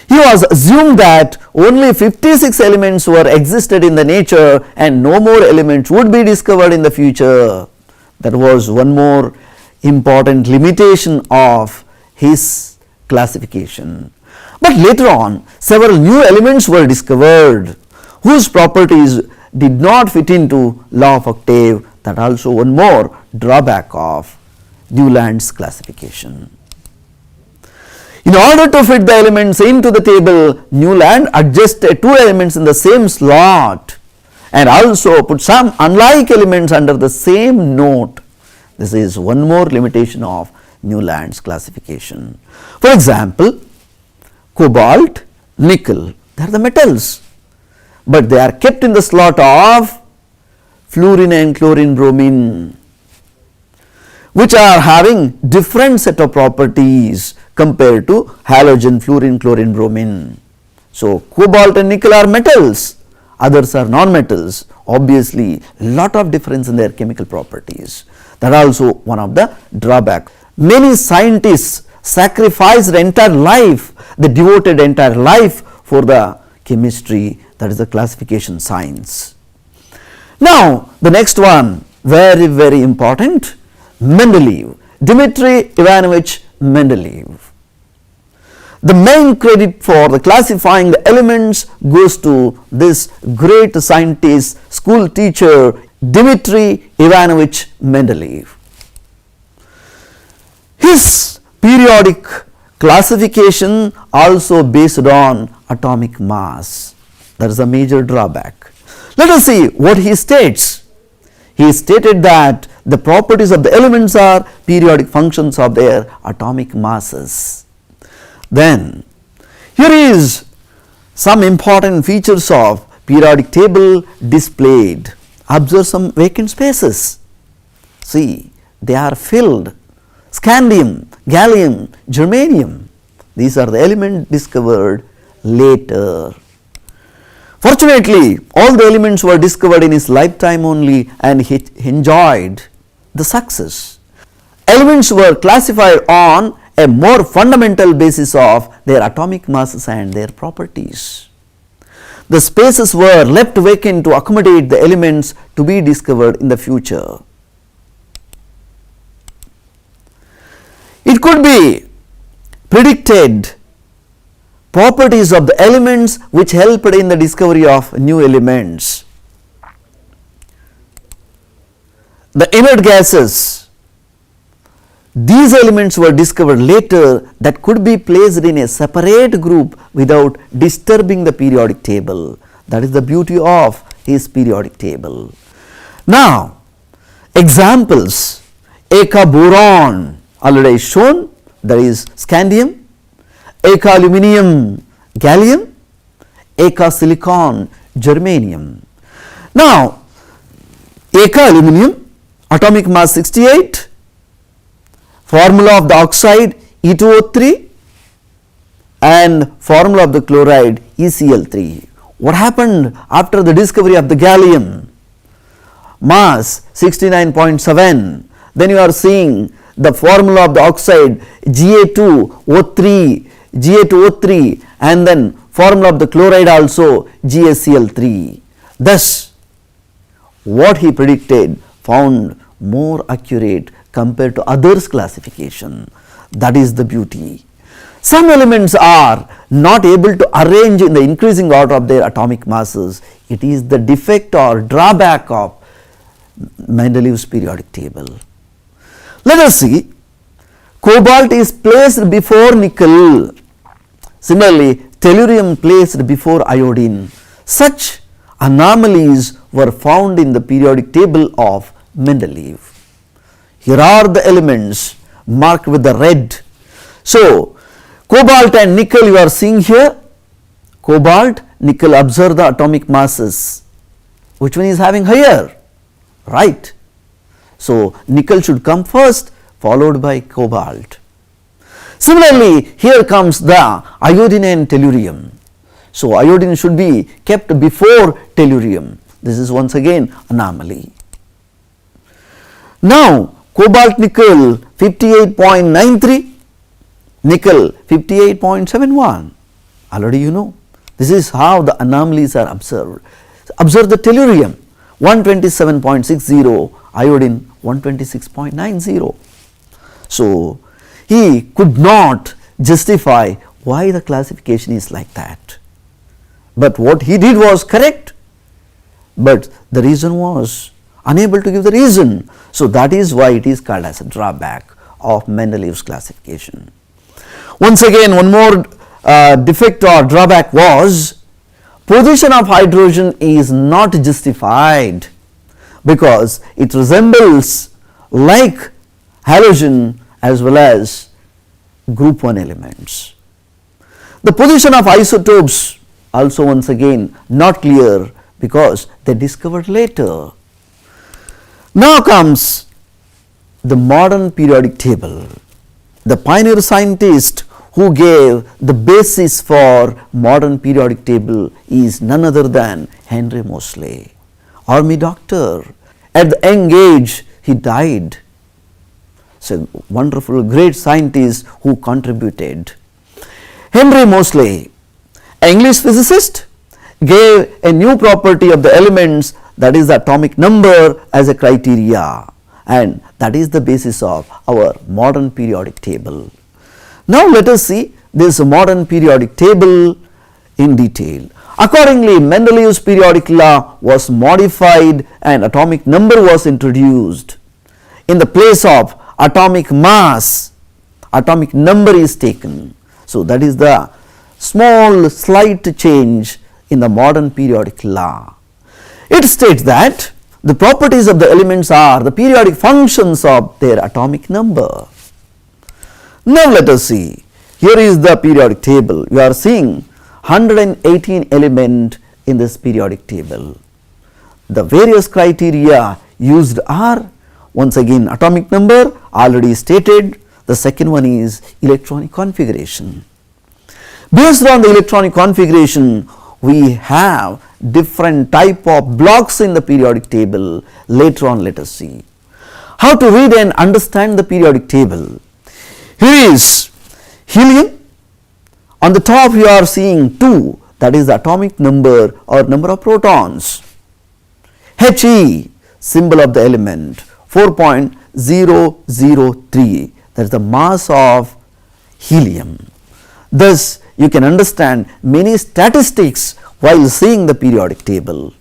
He was assumed that only 56 elements were existed in the nature and no more elements would be discovered in the future. That was one more important limitation of his classification. But later on, several new elements were discovered whose properties did not fit into law of octave. That also one more drawback of Newland's classification. In order to fit the elements into the table, Newland adjusted two elements in the same slot and also put some unlike elements under the same note. This is one more limitation of Newland's classification. For example, cobalt, nickel, they are the metals, but they are kept in the slot of fluorine and chlorine bromine, which are having different set of properties compared to halogen, fluorine, chlorine, bromine. So cobalt and nickel are metals, others are non-metals. Obviously, lot of difference in their chemical properties. That also one of the drawbacks. Many scientists sacrificed their entire life, they devoted entire life for the chemistry, that is the classification science. Now the next one, very important, Mendeleev, Dmitry Ivanovich Mendeleev. The main credit for the classifying the elements goes to this great scientist, school teacher, Dmitry Ivanovich Mendeleev. His periodic classification also based on atomic mass. That is a major drawback. Let us see what he states. He stated that the properties of the elements are periodic functions of their atomic masses. Then here is some important features of periodic table displayed. Observe some vacant spaces. See, they are filled. Scandium, gallium, germanium, these are the elements discovered later. Fortunately, all the elements were discovered in his lifetime only and he enjoyed the success. Elements were classified on a more fundamental basis of their atomic masses and their properties. The spaces were left vacant to accommodate the elements to be discovered in the future. It could be predicted properties of the elements which helped in the discovery of new elements. The inert gases, these elements were discovered later that could be placed in a separate group without disturbing the periodic table. That is the beauty of his periodic table. Now, examples, Eka boron, already shown, that is scandium, Aka aluminium, gallium, Aka silicon, germanium. Now, Aka aluminium, atomic mass 68, formula of the oxide E2O3 and formula of the chloride ECl3. What happened after the discovery of the gallium? Mass 69.7. Then you are seeing the formula of the oxide Ga2O3 and then formula of the chloride also GaCl3. Thus, what he predicted found more accurate compared to others' classification. That is the beauty. Some elements are not able to arrange in the increasing order of their atomic masses. It is the defect or drawback of Mendeleev's periodic table. Let us see, cobalt is placed before nickel. Similarly, tellurium placed before iodine. Such anomalies were found in the periodic table of Mendeleev. Here are the elements marked with the red. So, cobalt and nickel you are seeing here. Cobalt, nickel, observe the atomic masses. Which one is having higher? Right. So, nickel should come first, followed by cobalt. Similarly, here comes the iodine and tellurium. So, iodine should be kept before tellurium. This is once again anomaly. Now, cobalt nickel 58.93, nickel 58.71. Already you know. This is how the anomalies are observed. Observe the tellurium 127.60, iodine 126.90. So, he could not justify why the classification is like that. But what he did was correct, but the reason was unable to give the reason. So, that is why it is called as a drawback of Mendeleev's classification. Once again, one more defect or drawback was position of hydrogen is not justified because it resembles like halogen as well as group 1 elements. The position of isotopes also once again not clear because they discovered later. Now comes the modern periodic table. The pioneer scientist who gave the basis for modern periodic table is none other than Henry Moseley, army doctor. At the young age he died. So, wonderful great scientist who contributed. Henry Moseley, an English physicist, gave a new property of the elements, that is the atomic number, as a criteria, and that is the basis of our modern periodic table. Now, let us see this modern periodic table in detail. Accordingly, Mendeleev's periodic law was modified and atomic number was introduced. In the place of atomic mass, atomic number is taken. So, that is the small slight change in the modern periodic law. It states that the properties of the elements are the periodic functions of their atomic number. Now, let us see. Here is the periodic table. You are seeing 118 elements in this periodic table. The various criteria used are once again atomic number already stated. The second one is electronic configuration. Based on the electronic configuration, we have different type of blocks in the periodic table. Later on, let us see how to read and understand the periodic table. Here is helium. On the top you are seeing 2, that is the atomic number or number of protons. He, symbol of the element, 4.003, that is the mass of helium. Thus, you can understand many statistics while seeing the periodic table.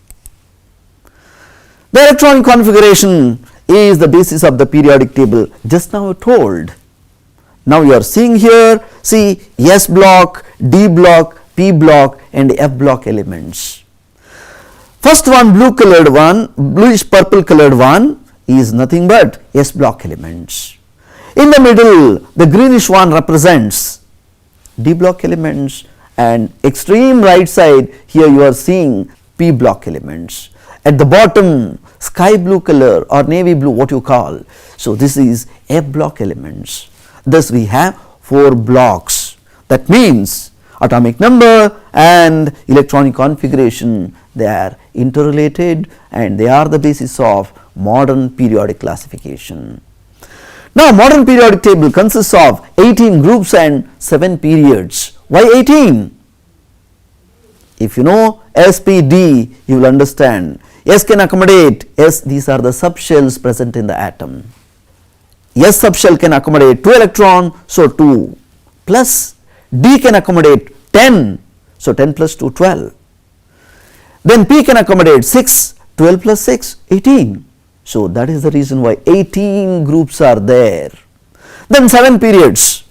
The electronic configuration is the basis of the periodic table, just now told. Now, you are seeing here, see S block, D block, P block and F block elements. First one, blue colored one, bluish purple colored one is nothing but S block elements. In the middle, the greenish one represents D block elements, and extreme right side here you are seeing P block elements. At the bottom, sky blue color or navy blue, what you call. So this is F block elements. Thus we have 4 blocks. That means atomic number and electronic configuration, they are interrelated and they are the basis of modern periodic classification. Now modern periodic table consists of 18 groups and 7 periods. Why 18? If you know SPD, you will understand. S can accommodate, S, these are the subshells present in the atom. S subshell can accommodate 2 electron, so 2, plus D can accommodate 10, so 10 plus 2, 12. Then P can accommodate 6, 12 plus 6, 18. So that is the reason why 18 groups are there. Then 7 periods.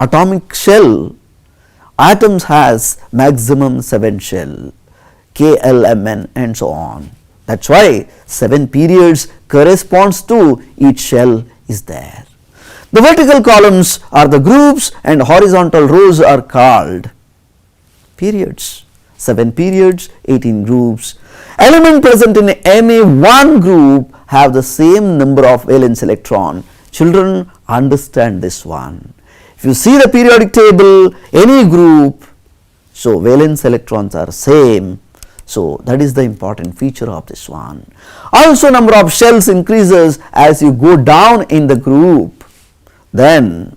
Atomic shell, atoms has maximum 7 shell, K, L, M, N and so on. That is why 7 periods corresponds to each shell is there. The vertical columns are the groups and horizontal rows are called periods. 7 periods, 18 groups. Element present in any one group have the same number of valence electron. Children, understand this one. If you see the periodic table, any group, so valence electrons are same. So that is the important feature of this one. Also number of shells increases as you go down in the group. Then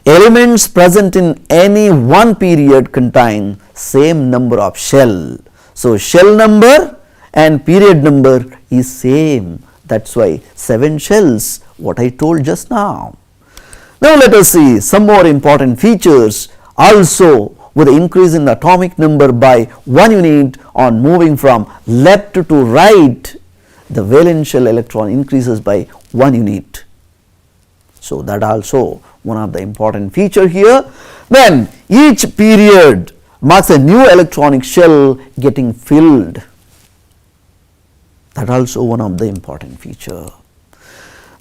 elements present in any one period contain same number of shell. So shell number and period number is same. That's why 7 shells, what I told just now. Now let us see some more important features. Also with the increase in the atomic number by 1 unit on moving from left to right, the valence shell electron increases by 1 unit. So that also one of the important feature here. Then each period marks a new electronic shell getting filled. That also one of the important feature.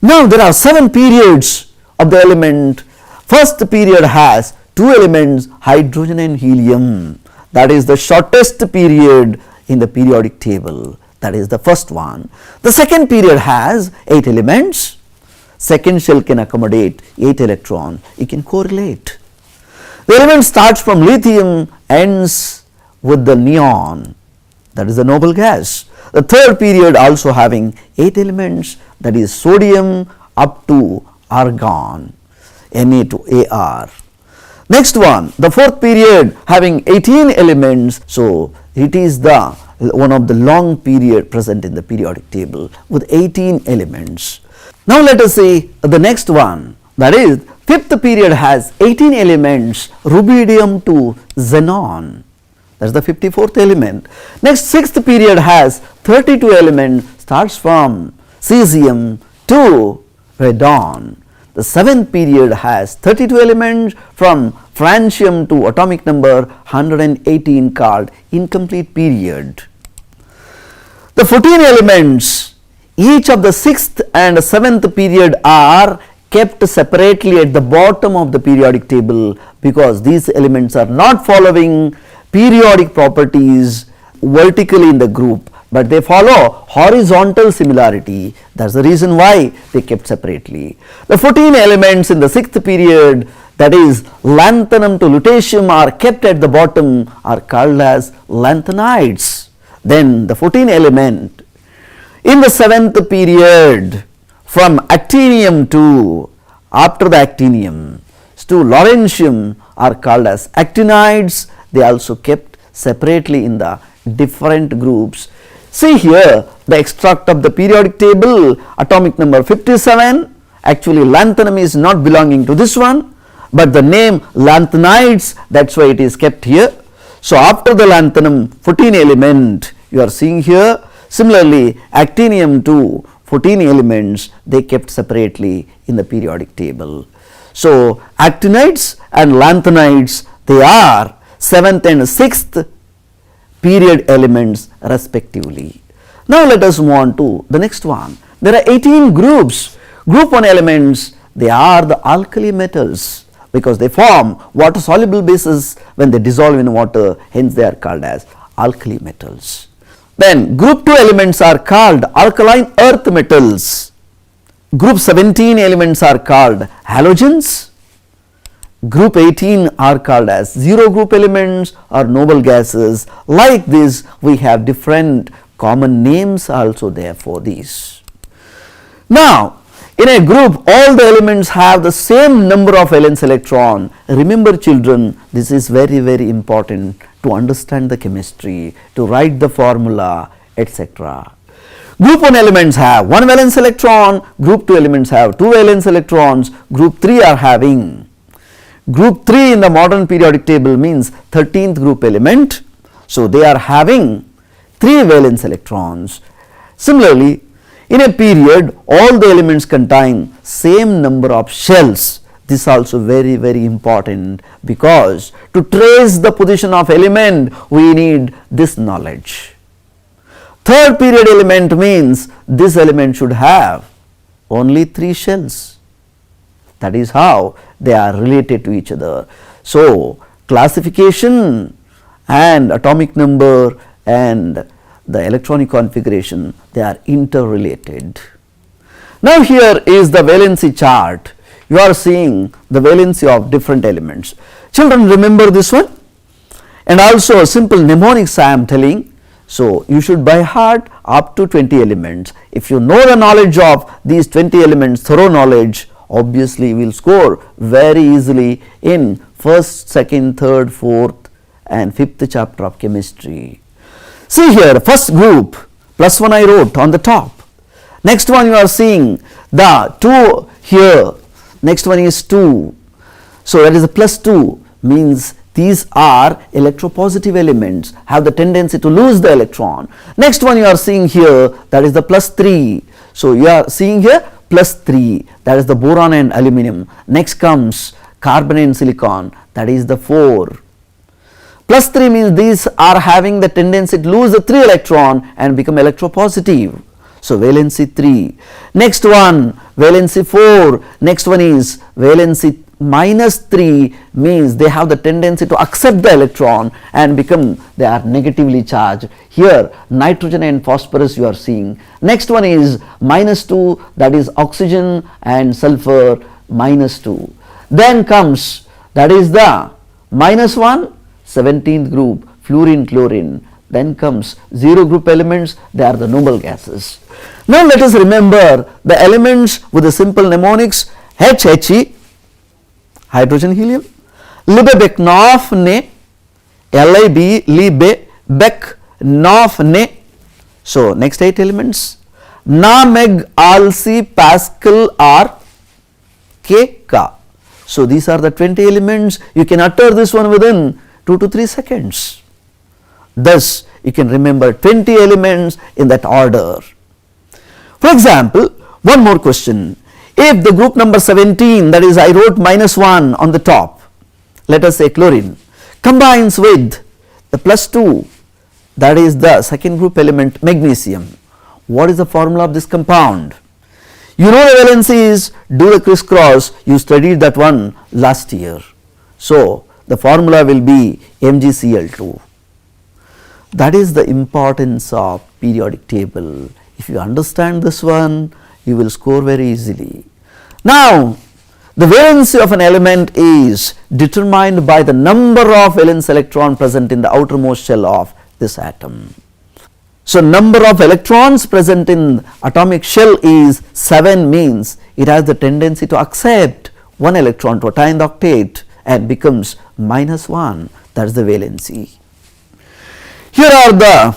Now there are 7 periods of the element. First period has 2 elements, hydrogen and helium. That is the shortest period in the periodic table. That is the first one. The second period has 8 elements. Second shell can accommodate 8 electrons. You can correlate. The element starts from lithium, ends with the neon. That is the noble gas. The third period also having 8 elements, that is sodium up to argon, Na to Ar. Next one, the fourth period having 18 elements, so it is the one of the long period present in the periodic table with 18 elements. Now let us see the next one, that is fifth period has 18 elements, rubidium to xenon. That is the 54th element. Next, sixth period has 32 elements, starts from cesium to radon. The seventh period has 32 elements from francium to atomic number 118 called incomplete period. The 14 elements, each of the sixth and seventh period are kept separately at the bottom of the periodic table because these elements are not following periodic properties vertically in the group, but they follow horizontal similarity. That is the reason why they kept separately. The 14 elements in the sixth period, that is lanthanum to lutetium, are kept at the bottom, are called as lanthanides. Then the 14 element in the seventh period from actinium to after the actinium to lawrencium are called as actinides. They also kept separately in the different groups. See here the extract of the periodic table, atomic number 57. Actually lanthanum is not belonging to this one, but the name lanthanides, that's why it is kept here. So after the lanthanum 14 element you are seeing here. Similarly actinium to 14 elements, they kept separately in the periodic table. So actinides and lanthanides, they are 7th and 6th period elements respectively. Now let us move on to the next one. There are 18 groups. Group 1 elements, they are the alkali metals because they form water soluble bases when they dissolve in water, hence they are called as alkali metals. Then group 2 elements are called alkaline earth metals. Group 17 elements are called halogens. Group 18 are called as zero group elements or noble gases. Like this, we have different common names also there for these. Now, in a group, all the elements have the same number of valence electron. Remember children, this is very, very important to understand the chemistry, to write the formula, etc. Group 1 elements have 1 valence electron, group 2 elements have 2 valence electrons, group 3 are having. Group 3 in the modern periodic table means 13th group element. So, they are having 3 valence electrons. Similarly, in a period, all the elements contain same number of shells. This is also very, very important because to trace the position of element, we need this knowledge. Third period element means this element should have only 3 shells. That is how they are related to each other. So, classification and atomic number and the electronic configuration, they are interrelated. Now, here is the valency chart. You are seeing the valency of different elements. Children, remember this one, and also a simple mnemonics I am telling. So, you should by heart up to 20 elements. If you know the knowledge of these 20 elements, thorough knowledge, obviously you will score very easily in first, second, third, fourth and fifth chapter of chemistry. See here, first group +1 I wrote on the top. Next one you are seeing the 2 here, next one is 2. So, that is a +2 means these are electropositive elements, have the tendency to lose the electron. Next one you are seeing here, that is the +3. So, you are seeing here +3, that is the boron and aluminum. Next comes carbon and silicon, that is the 4. +3 means these are having the tendency to lose the 3 electron and become electropositive. So, valency 3. Next one, valency 4. Next one is valency -3 means they have the tendency to accept the electron and become, they are negatively charged. Here nitrogen and phosphorus you are seeing. Next one is -2, that is oxygen and sulfur, -2. Then comes, that is the -1, 17th group, fluorine, chlorine. Then comes 0 group elements, they are the noble gases. Now, let us remember the elements with the simple mnemonics: HHE, hydrogen helium, Liebe-Becknoff ne, Lib, Liebe, Beck, Noff ne. So, next 8 elements: Na, Meg, Alsi, Pascal, R, K, Ka. So, these are the 20 elements. You can utter this one within 2 to 3 seconds. Thus, you can remember 20 elements in that order. For example, one more question. If the group number 17, that is I wrote -1 on the top, let us say chlorine, combines with the +2, that is the second group element magnesium, what is the formula of this compound? You know the valencies, do the crisscross, you studied that one last year. So, the formula will be MgCl2. That is the importance of periodic table. If you understand this one, you will score very easily. Now, the valency of an element is determined by the number of valence electron present in the outermost shell of this atom. So, number of electrons present in atomic shell is 7, means it has the tendency to accept 1 electron to attain the octet and becomes -1, that is the valency. Here are the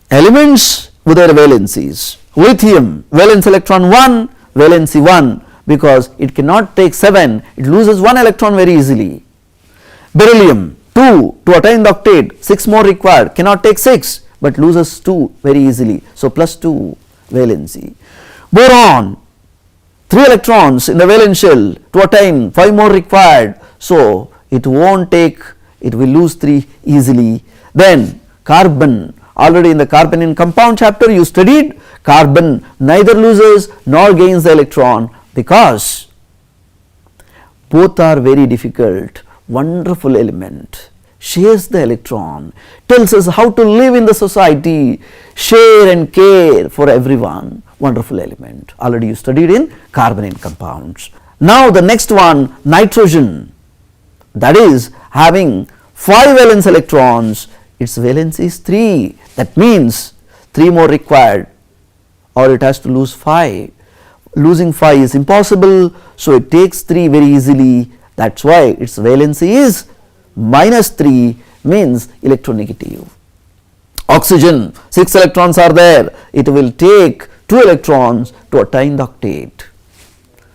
elements with their valencies. Lithium, valence electron 1, valency 1, because it cannot take 7, it loses 1 electron very easily. Beryllium 2, to attain the octet, 6 more required, cannot take 6, but loses 2 very easily. So, +2 valency. Boron, 3 electrons in the valence shell, to attain 5 more required. So, it won't take, it will lose 3 easily. Then carbon, Already in the carbanion compound chapter you studied carbon neither loses nor gains the electron because both are very difficult, wonderful element, shares the electron, tells us how to live in the society, share and care for everyone, wonderful element. Already you studied in carbanion compounds. Now the next one, nitrogen, that is having 5 valence electrons, its valence is 3, that means 3 more required or it has to lose 5. Losing 5 is impossible, so it takes 3 very easily, that is why its valency is -3, means electronegative. Oxygen, 6 electrons are there, it will take 2 electrons to attain the octet.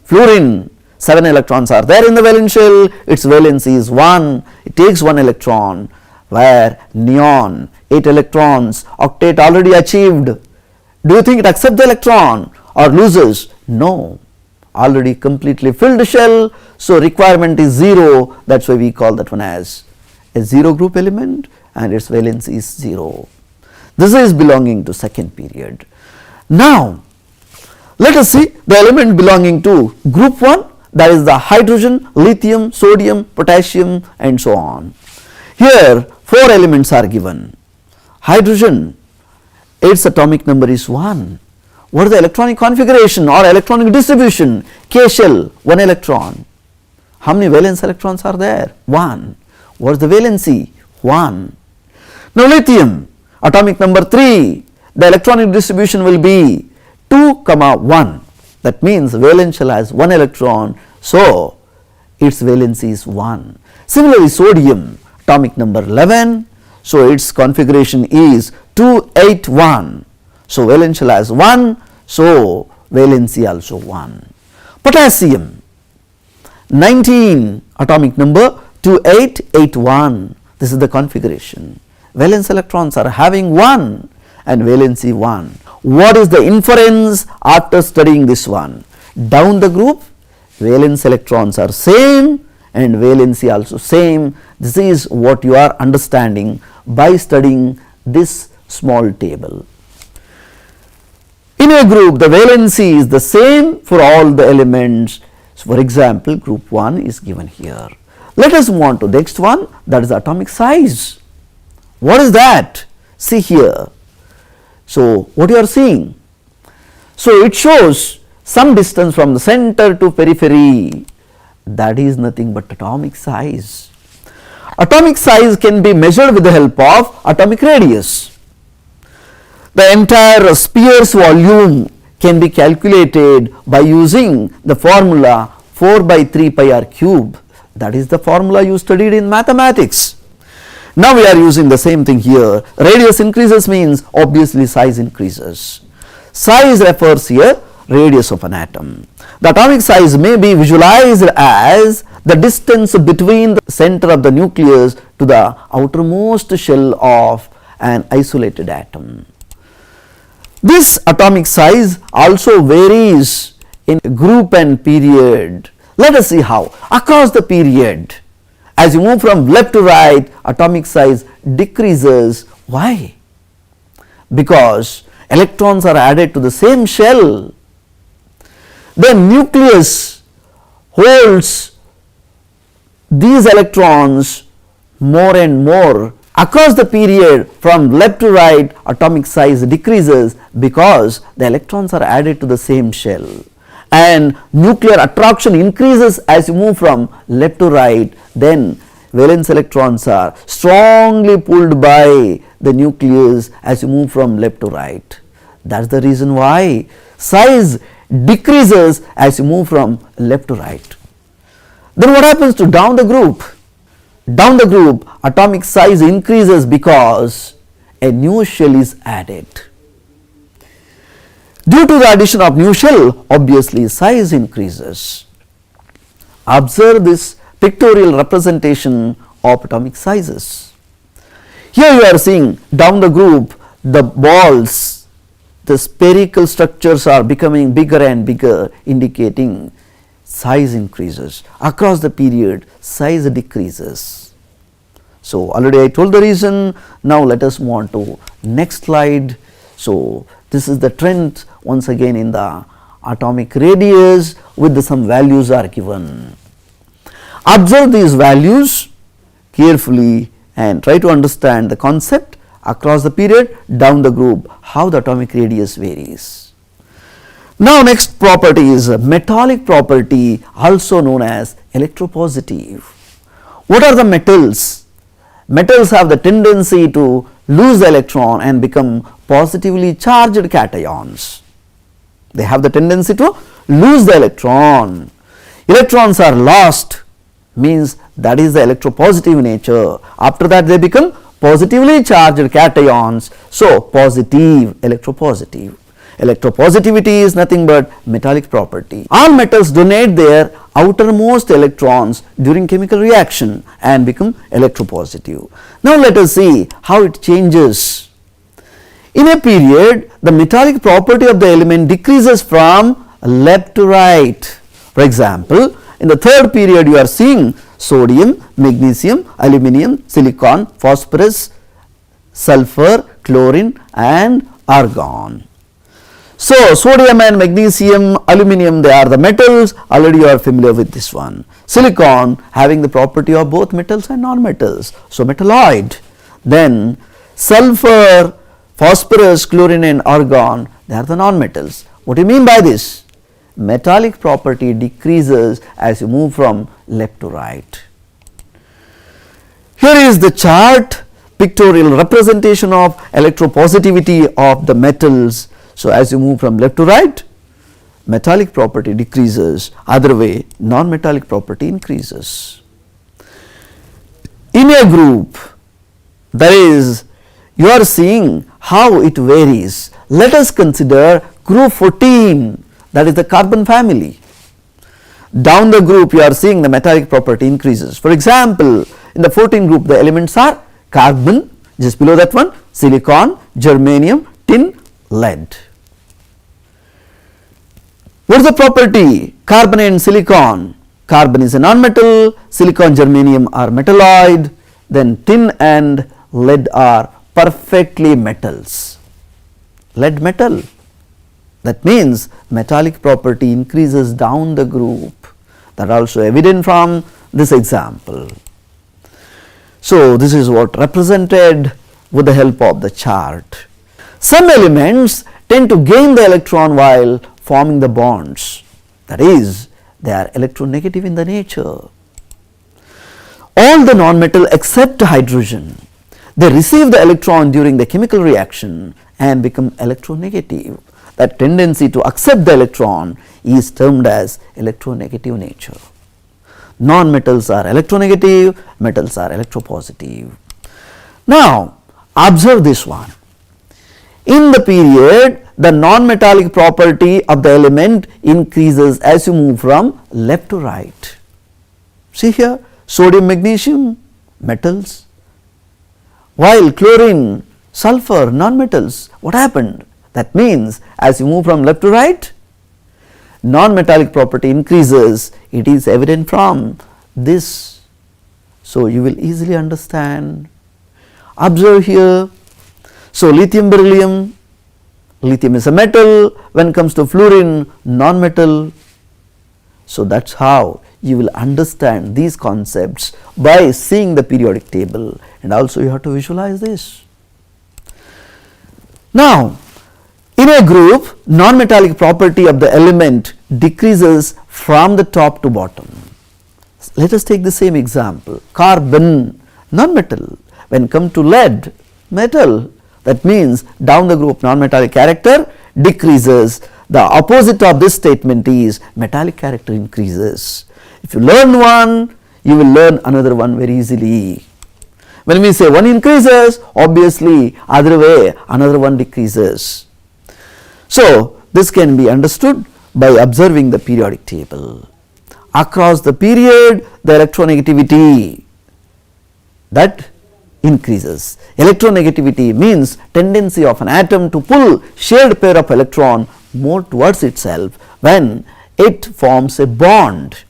Fluorine, 7 electrons are there in the valence shell, its valency is 1, it takes 1 electron, where neon, 8 electrons, octet already achieved. Do you think it accepts the electron or loses? No, already completely filled shell, so requirement is 0, that is why we call that one as a 0 group element and its valency is 0. This is belonging to second period. Now, let us see the element belonging to group 1, that is the hydrogen, lithium, sodium, potassium and so on. Here 4 elements are given. Hydrogen, its atomic number is 1. What is the electronic configuration or electronic distribution? K shell, 1 electron. How many valence electrons are there? 1. What is the valency? 1. Now lithium, atomic number 3, the electronic distribution will be 2, 1. That means valence shell has 1 electron, so its valency is 1. Similarly sodium, atomic number 11, so its configuration is 2, 8, 1. So valence shell has 1, so valency also 1. Potassium, 19, atomic number 2, 8, 8, 1. This is the configuration. Valence electrons are having 1 and valency 1. What is the inference after studying this one? Down the group, valence electrons are same and valency also same. This is what you are understanding by studying this small table. In a group, the valency is the same for all the elements. So for example, group 1 is given here. Let us move on to the next one, that is atomic size. What is that? See here. So what you are seeing? So it shows some distance from the center to periphery. That is nothing but atomic size. Atomic size can be measured with the help of atomic radius. The entire sphere's volume can be calculated by using the formula 4 by 3 pi r cube. That is the formula you studied in mathematics. Now we are using the same thing here. Radius increases means obviously size increases. Size refers here radius of an atom. The atomic size may be visualized as the distance between the center of the nucleus to the outermost shell of an isolated atom. This atomic size also varies in group and period. Let us see how. Across the period, as you move from left to right, atomic size decreases. Why? Because electrons are added to the same shell. The nucleus holds these electrons more and more. Across the period from left to right, atomic size decreases because the electrons are added to the same shell, and nuclear attraction increases as you move from left to right. Then valence electrons are strongly pulled by the nucleus as you move from left to right. That is the reason why size decreases as you move from left to right. Then what happens to down the group? Down the group, atomic size increases because a new shell is added. Due to the addition of new shell, obviously size increases. Observe this pictorial representation of atomic sizes. Here you are seeing down the group, the balls, the spherical structures are becoming bigger and bigger, indicating size increases. Across the period, size decreases. So, already I told the reason. Now, let us move on to next slide. So, this is the trend once again in the atomic radius with some values are given. Observe these values carefully and try to understand the concept across the period down the group how the atomic radius varies. Now, next property is a metallic property, also known as electropositive. What are the metals? Metals have the tendency to lose the electron and become positively charged cations. They have the tendency to lose the electron. Electrons are lost, means that is the electropositive nature. After that they become positively charged cations. So, positive, electropositive. Electropositivity is nothing but metallic property. All metals donate their outermost electrons during chemical reaction and become electropositive. Now, let us see how it changes. In a period, the metallic property of the element decreases from left to right. For example, in the third period you are seeing sodium, magnesium, aluminum, silicon, phosphorus, sulfur, chlorine and argon. So, sodium and magnesium, aluminum, they are the metals, already you are familiar with this one. Silicon having the property of both metals and non-metals, so metalloid. Then sulfur, phosphorus, chlorine and argon, they are the non-metals. What do you mean by this? Metallic property decreases as you move from left to right. Here is the chart, pictorial representation of electropositivity of the metals. So, as you move from left to right, metallic property decreases, other way non-metallic property increases. In a group, that is, you are seeing how it varies. Let us consider group 14, that is the carbon family. Down the group you are seeing the metallic property increases. For example, in the 14 group the elements are carbon, just below that one, silicon, germanium, tin, lead. What is the property? Carbon and silicon. Carbon is a non-metal, silicon, germanium are metalloid, then tin and lead are perfectly metals. Lead metal. That means metallic property increases down the group. That also evident from this example. So, this is what represented with the help of the chart. Some elements tend to gain the electron while forming the bonds, that is, they are electronegative in the nature. All the non-metal except hydrogen, they receive the electron during the chemical reaction and become electronegative. That tendency to accept the electron is termed as electronegative nature. Non-metals are electronegative, metals are electropositive. Now, observe this one. In the period, the non-metallic property of the element increases as you move from left to right. See here, sodium, magnesium, metals, while chlorine, sulfur, non-metals. What happened? That means, as you move from left to right, non-metallic property increases. It is evident from this. So, you will easily understand. Observe here. So, lithium, beryllium, lithium is a metal, when it comes to fluorine, non-metal. So, that is how you will understand these concepts by seeing the periodic table, and also you have to visualize this. Now, in a group, non-metallic property of the element decreases from the top to bottom. Let us take the same example, carbon, non-metal, when come to lead, metal. That means, down the group non-metallic character decreases. The opposite of this statement is metallic character increases. If you learn one, you will learn another one very easily. When we say one increases, obviously other way another one decreases. So, this can be understood by observing the periodic table. Across the period, the electronegativity that increases. Electronegativity means tendency of an atom to pull shared pair of electron more towards itself when it forms a bond.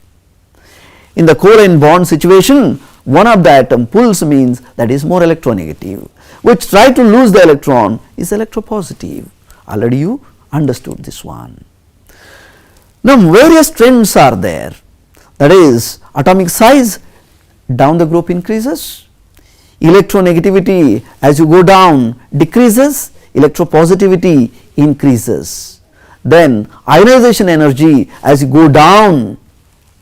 In the covalent bond situation, one of the atom pulls means that is more electronegative. Which try to lose the electron is electropositive. Already you understood this one. Now various trends are there, that is atomic size down the group increases, electronegativity as you go down decreases, electropositivity increases, then ionization energy as you go down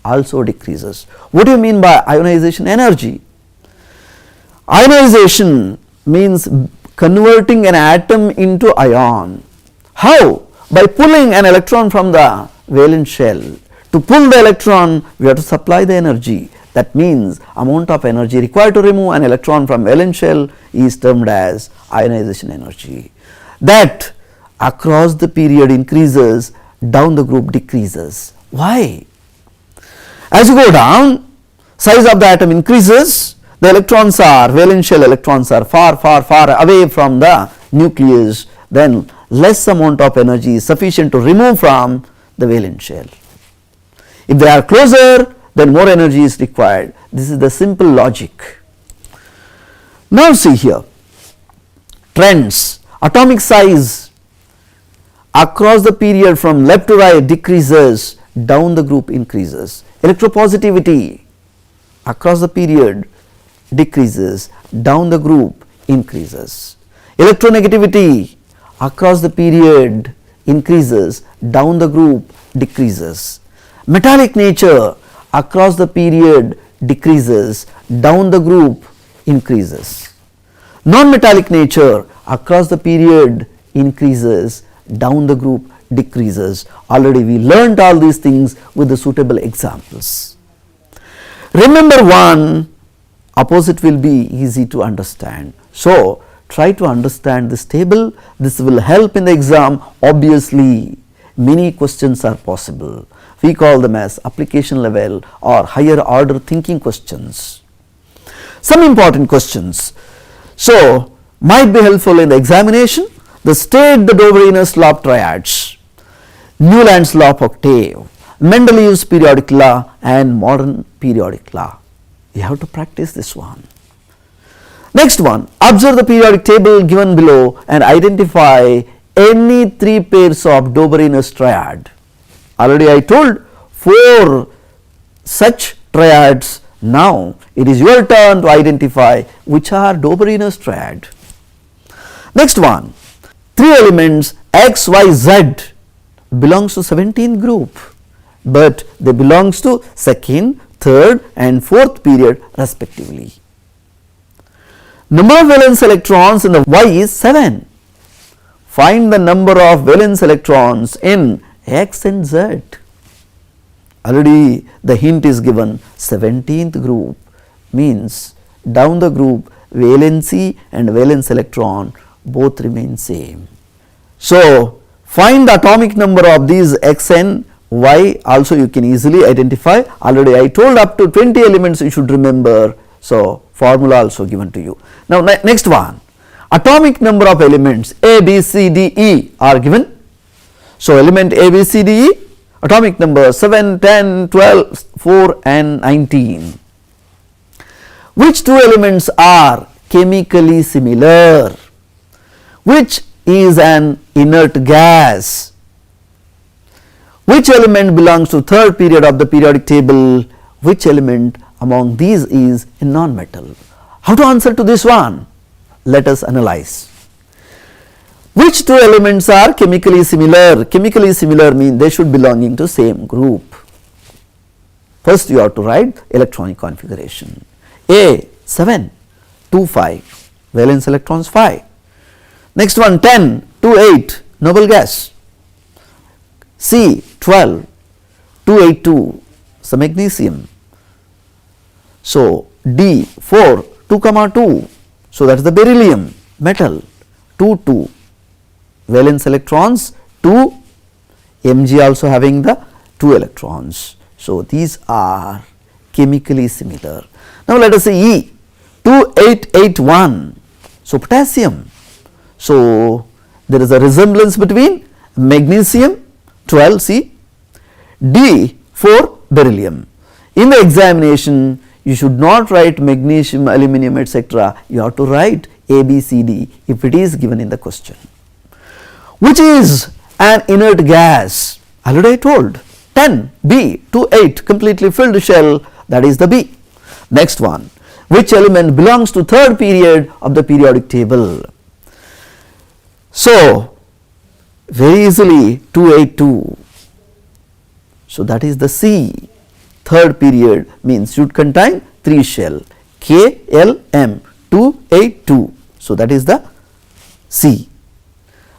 also decreases. What do you mean by ionization energy? Ionization means converting an atom into ion. How? By pulling an electron from the valence shell. To pull the electron, we have to supply the energy. That means amount of energy required to remove an electron from valence shell is termed as ionization energy. That across the period increases, down the group decreases. Why? As you go down, size of the atom increases, the electrons are, valence shell electrons are far away from the nucleus, then less amount of energy is sufficient to remove from the valence shell. If they are closer, then more energy is required. This is the simple logic. Now see here, trends. Atomic size across the period from left to right decreases, down the group increases. Electropositivity across the period decreases, down the group increases. Electronegativity across the period increases, down the group decreases. Metallic nature across the period decreases, down the group increases. Non-metallic nature across the period increases, down the group decreases. Already we learnt all these things with the suitable examples. Remember one, opposite will be easy to understand. So try to understand this table. This will help in the exam. Obviously many questions are possible. We call them as application level or higher order thinking questions. Some important questions. So might be helpful in the examination. The state the Dobereiner law of triads, Newland's law of octave, Mendeleev's periodic law and modern periodic law. You have to practice this one. Next one, observe the periodic table given below and identify any three pairs of Dobereiner's triad. Already I told 4 such triads. Now it is your turn to identify which are Dobereiner's triad. Next one, 3 elements x, y, z belongs to 17th group, but they belongs to 2nd, 3rd and 4th period respectively. Number of valence electrons in the Y is 7. Find the number of valence electrons in X and Z. Already the hint is given, 17th group means down the group valency and valence electron both remain same. So find the atomic number of these X and Y also you can easily identify. Already I told up to 20 elements you should remember. So formula also given to you. Now next one, atomic number of elements A, B, C, D, E are given. So element A, B, C, D, E, atomic number 7, 10, 12, 4 and 19. Which two elements are chemically similar? Which is an inert gas? Which element belongs to 3rd period of the periodic table? Which element among these is a non-metal? How to answer to this one? Let us analyze. Which two elements are chemically similar? Chemically similar means they should belonging to same group. First you have to write electronic configuration. A 7, 2, 5, valence electrons 5. Next one 10, 2, 8, noble gas. C 12, 2, 8, 2, some magnesium. So D 4, 2, 2, so that is the beryllium metal. 2, 2, valence electrons 2, Mg also having the 2 electrons. So these are chemically similar. Now let us say E 2, 8, 8, 1, so potassium. So there is a resemblance between magnesium 12 C, D 4 beryllium. In the examination you should not write magnesium, aluminum, etc. You have to write A, B, C, D if it is given in the question. Which is an inert gas? Already I told. 10, B, 2, 8, completely filled shell, that is the B. Next one, which element belongs to third period of the periodic table? So, very easily 282. So, that is the C. Third period means should contain 3 shell, K, L, M, 282. So, that is the C.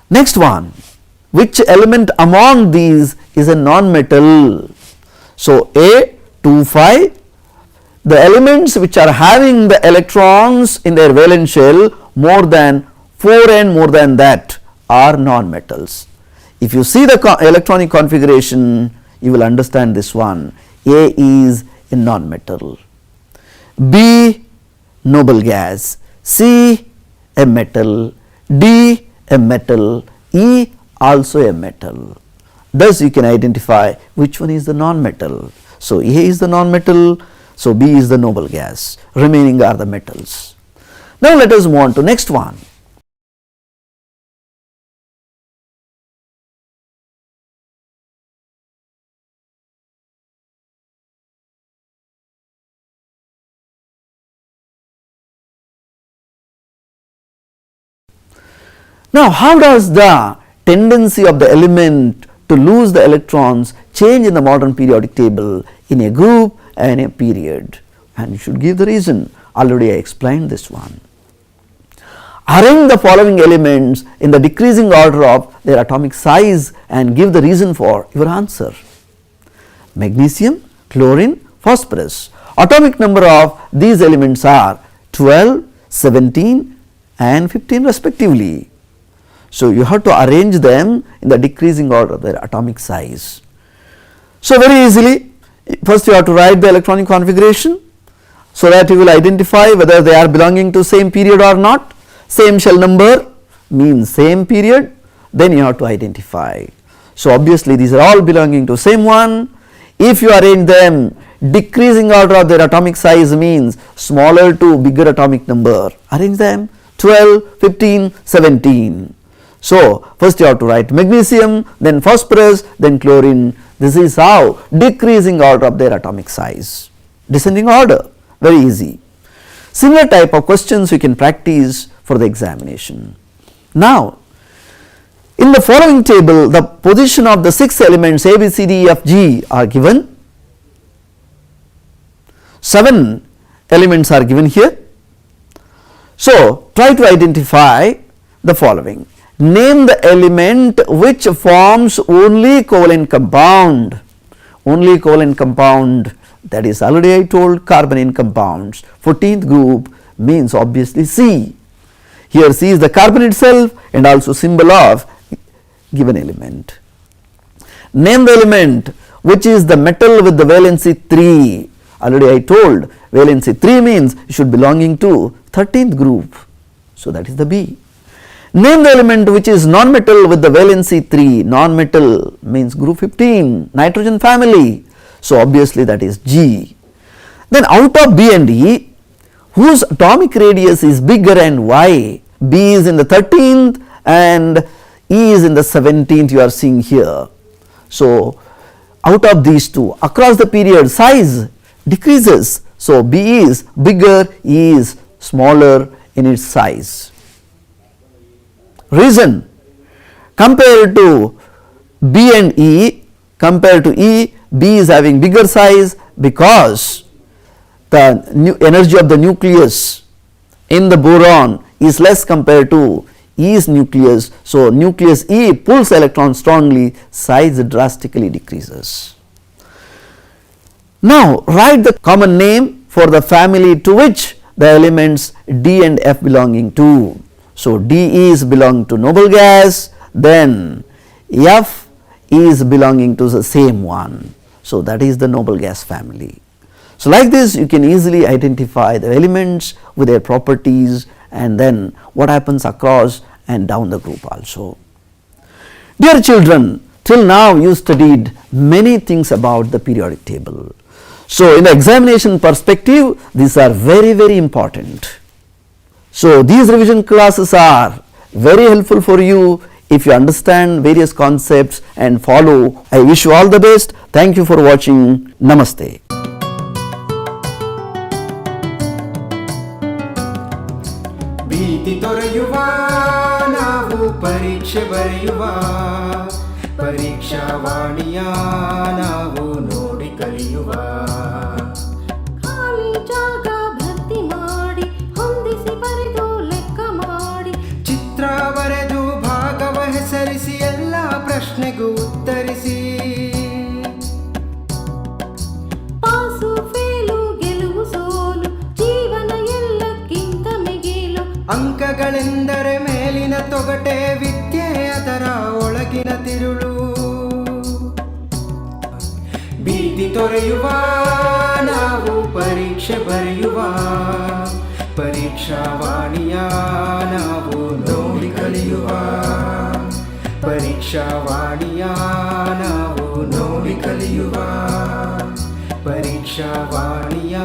Next one, which element among these is a non-metal? So, A, 2, 5, the elements which are having the electrons in their valence shell more than 4 and more than that are non-metals. If you see the electronic configuration, you will understand this one. A is a non-metal, B noble gas, C a metal, D a metal, E also a metal. Thus you can identify which one is the non-metal. So, A is the non-metal, so B is the noble gas, remaining are the metals. Now, let us move on to next one. Now, how does the tendency of the element to lose the electrons change in the modern periodic table in a group and a period? And you should give the reason. Already I explained this one. Arrange the following elements in the decreasing order of their atomic size and give the reason for your answer. Magnesium, chlorine, phosphorus. Atomic number of these elements are 12, 17 and 15 respectively. So, you have to arrange them in the decreasing order of their atomic size. So, very easily, first you have to write the electronic configuration, so that you will identify whether they are belonging to same period or not. Same shell number means same period, then you have to identify. So, obviously, these are all belonging to same one. If you arrange them decreasing order of their atomic size means smaller to bigger atomic number, arrange them 12, 15, 17. So, first you have to write magnesium, then phosphorus, then chlorine. This is how decreasing order of their atomic size. Descending order, very easy. Similar type of questions you can practice for the examination. Now, in the following table, the position of the 6 elements A, B, C, D, E, F, G are given. 7 elements are given here. So, try to identify the following. Name the element which forms only covalent compound. Only covalent compound, that is already I told carbon compounds. 14th group means obviously C. Here C is the carbon itself and also symbol of given element. Name the element which is the metal with the valency 3. Already I told valency 3 means it should belonging to 13th group. So, that is the B. Name the element which is non-metal with the valency 3. Non-metal means group 15, nitrogen family. So, obviously that is G. Then out of B and E, whose atomic radius is bigger and why? B is in the 13th and E is in the 17th, you are seeing here. So, out of these two, across the period size decreases. So, B is bigger, E is smaller in its size. Reason, compared to B and E, compared to E, B is having bigger size because the energy of the nucleus in the boron is less compared to E's nucleus. So, nucleus E pulls electrons strongly, size drastically decreases. Now, write the common name for the family to which the elements D and F belonging to. So, D is belong to noble gas, then F is belonging to the same one. So, that is the noble gas family. So, like this you can easily identify the elements with their properties and then what happens across and down the group also. Dear children, till now you studied many things about the periodic table. So, in the examination perspective, these are very, very important. So, these revision classes are very helpful for you if you understand various concepts and follow. I wish you all the best. Thank you for watching. Namaste. ಭೀತಿ ತೊರೆಯುವ ನಾವು ಪರೀಕ್ಷೆ ಬರೆಯುವ ಪರೀಕ್ಷಾವಾಣಿಯ ನಾವು ನೋಡಿ ಕಲಿಯುವ ಖಾಲಿ ಜಾಗ ಭರ್ತಿ ಮಾಡಿ ಹೊಂದಿಸಿ ಬರೆದು ಲೆಕ್ಕ ಮಾಡಿ ಚಿತ್ರ ಬರೆದು ಭಾಗವ ಹೆಸರಿಸಿ ಎಲ್ಲ ಪ್ರಶ್ನೆಗೂ ಉತ್ತರಿಸಿ ಪಾಸು ಫೇಲು ಗೆಲುವು ಸೋಲು ಜೀವನ ಎಲ್ಲಕ್ಕಿಂತ ಮಿಗಿಲು ಅಂಕಗಳೆಂದರೆ ಮೇಲಿನ ತೊಗಟೆ ವಿದ್ಯೆ ಅದರ ಒಳಗಿನ ತಿರುಳು ಭೀತಿ ತೊರೆಯುವ ನಾವು ಪರೀಕ್ಷೆ ಬರೆಯುವ ಪರೀಕ್ಷಾವಾಣಿಯ ನಾವು ನೋಡಿ ಕಲಿಯುವ ಪರೀಕ್ಷಾವಾಣಿಯ ನಾವು ನೋಡಿ ಕಲಿಯುವ ಪರೀಕ್ಷಾವಾಣಿಯ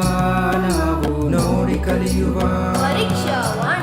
ನಾವು ನೋಡಿ ಕಲಿಯುವ ಪರೀಕ್ಷಾವಾಣಿ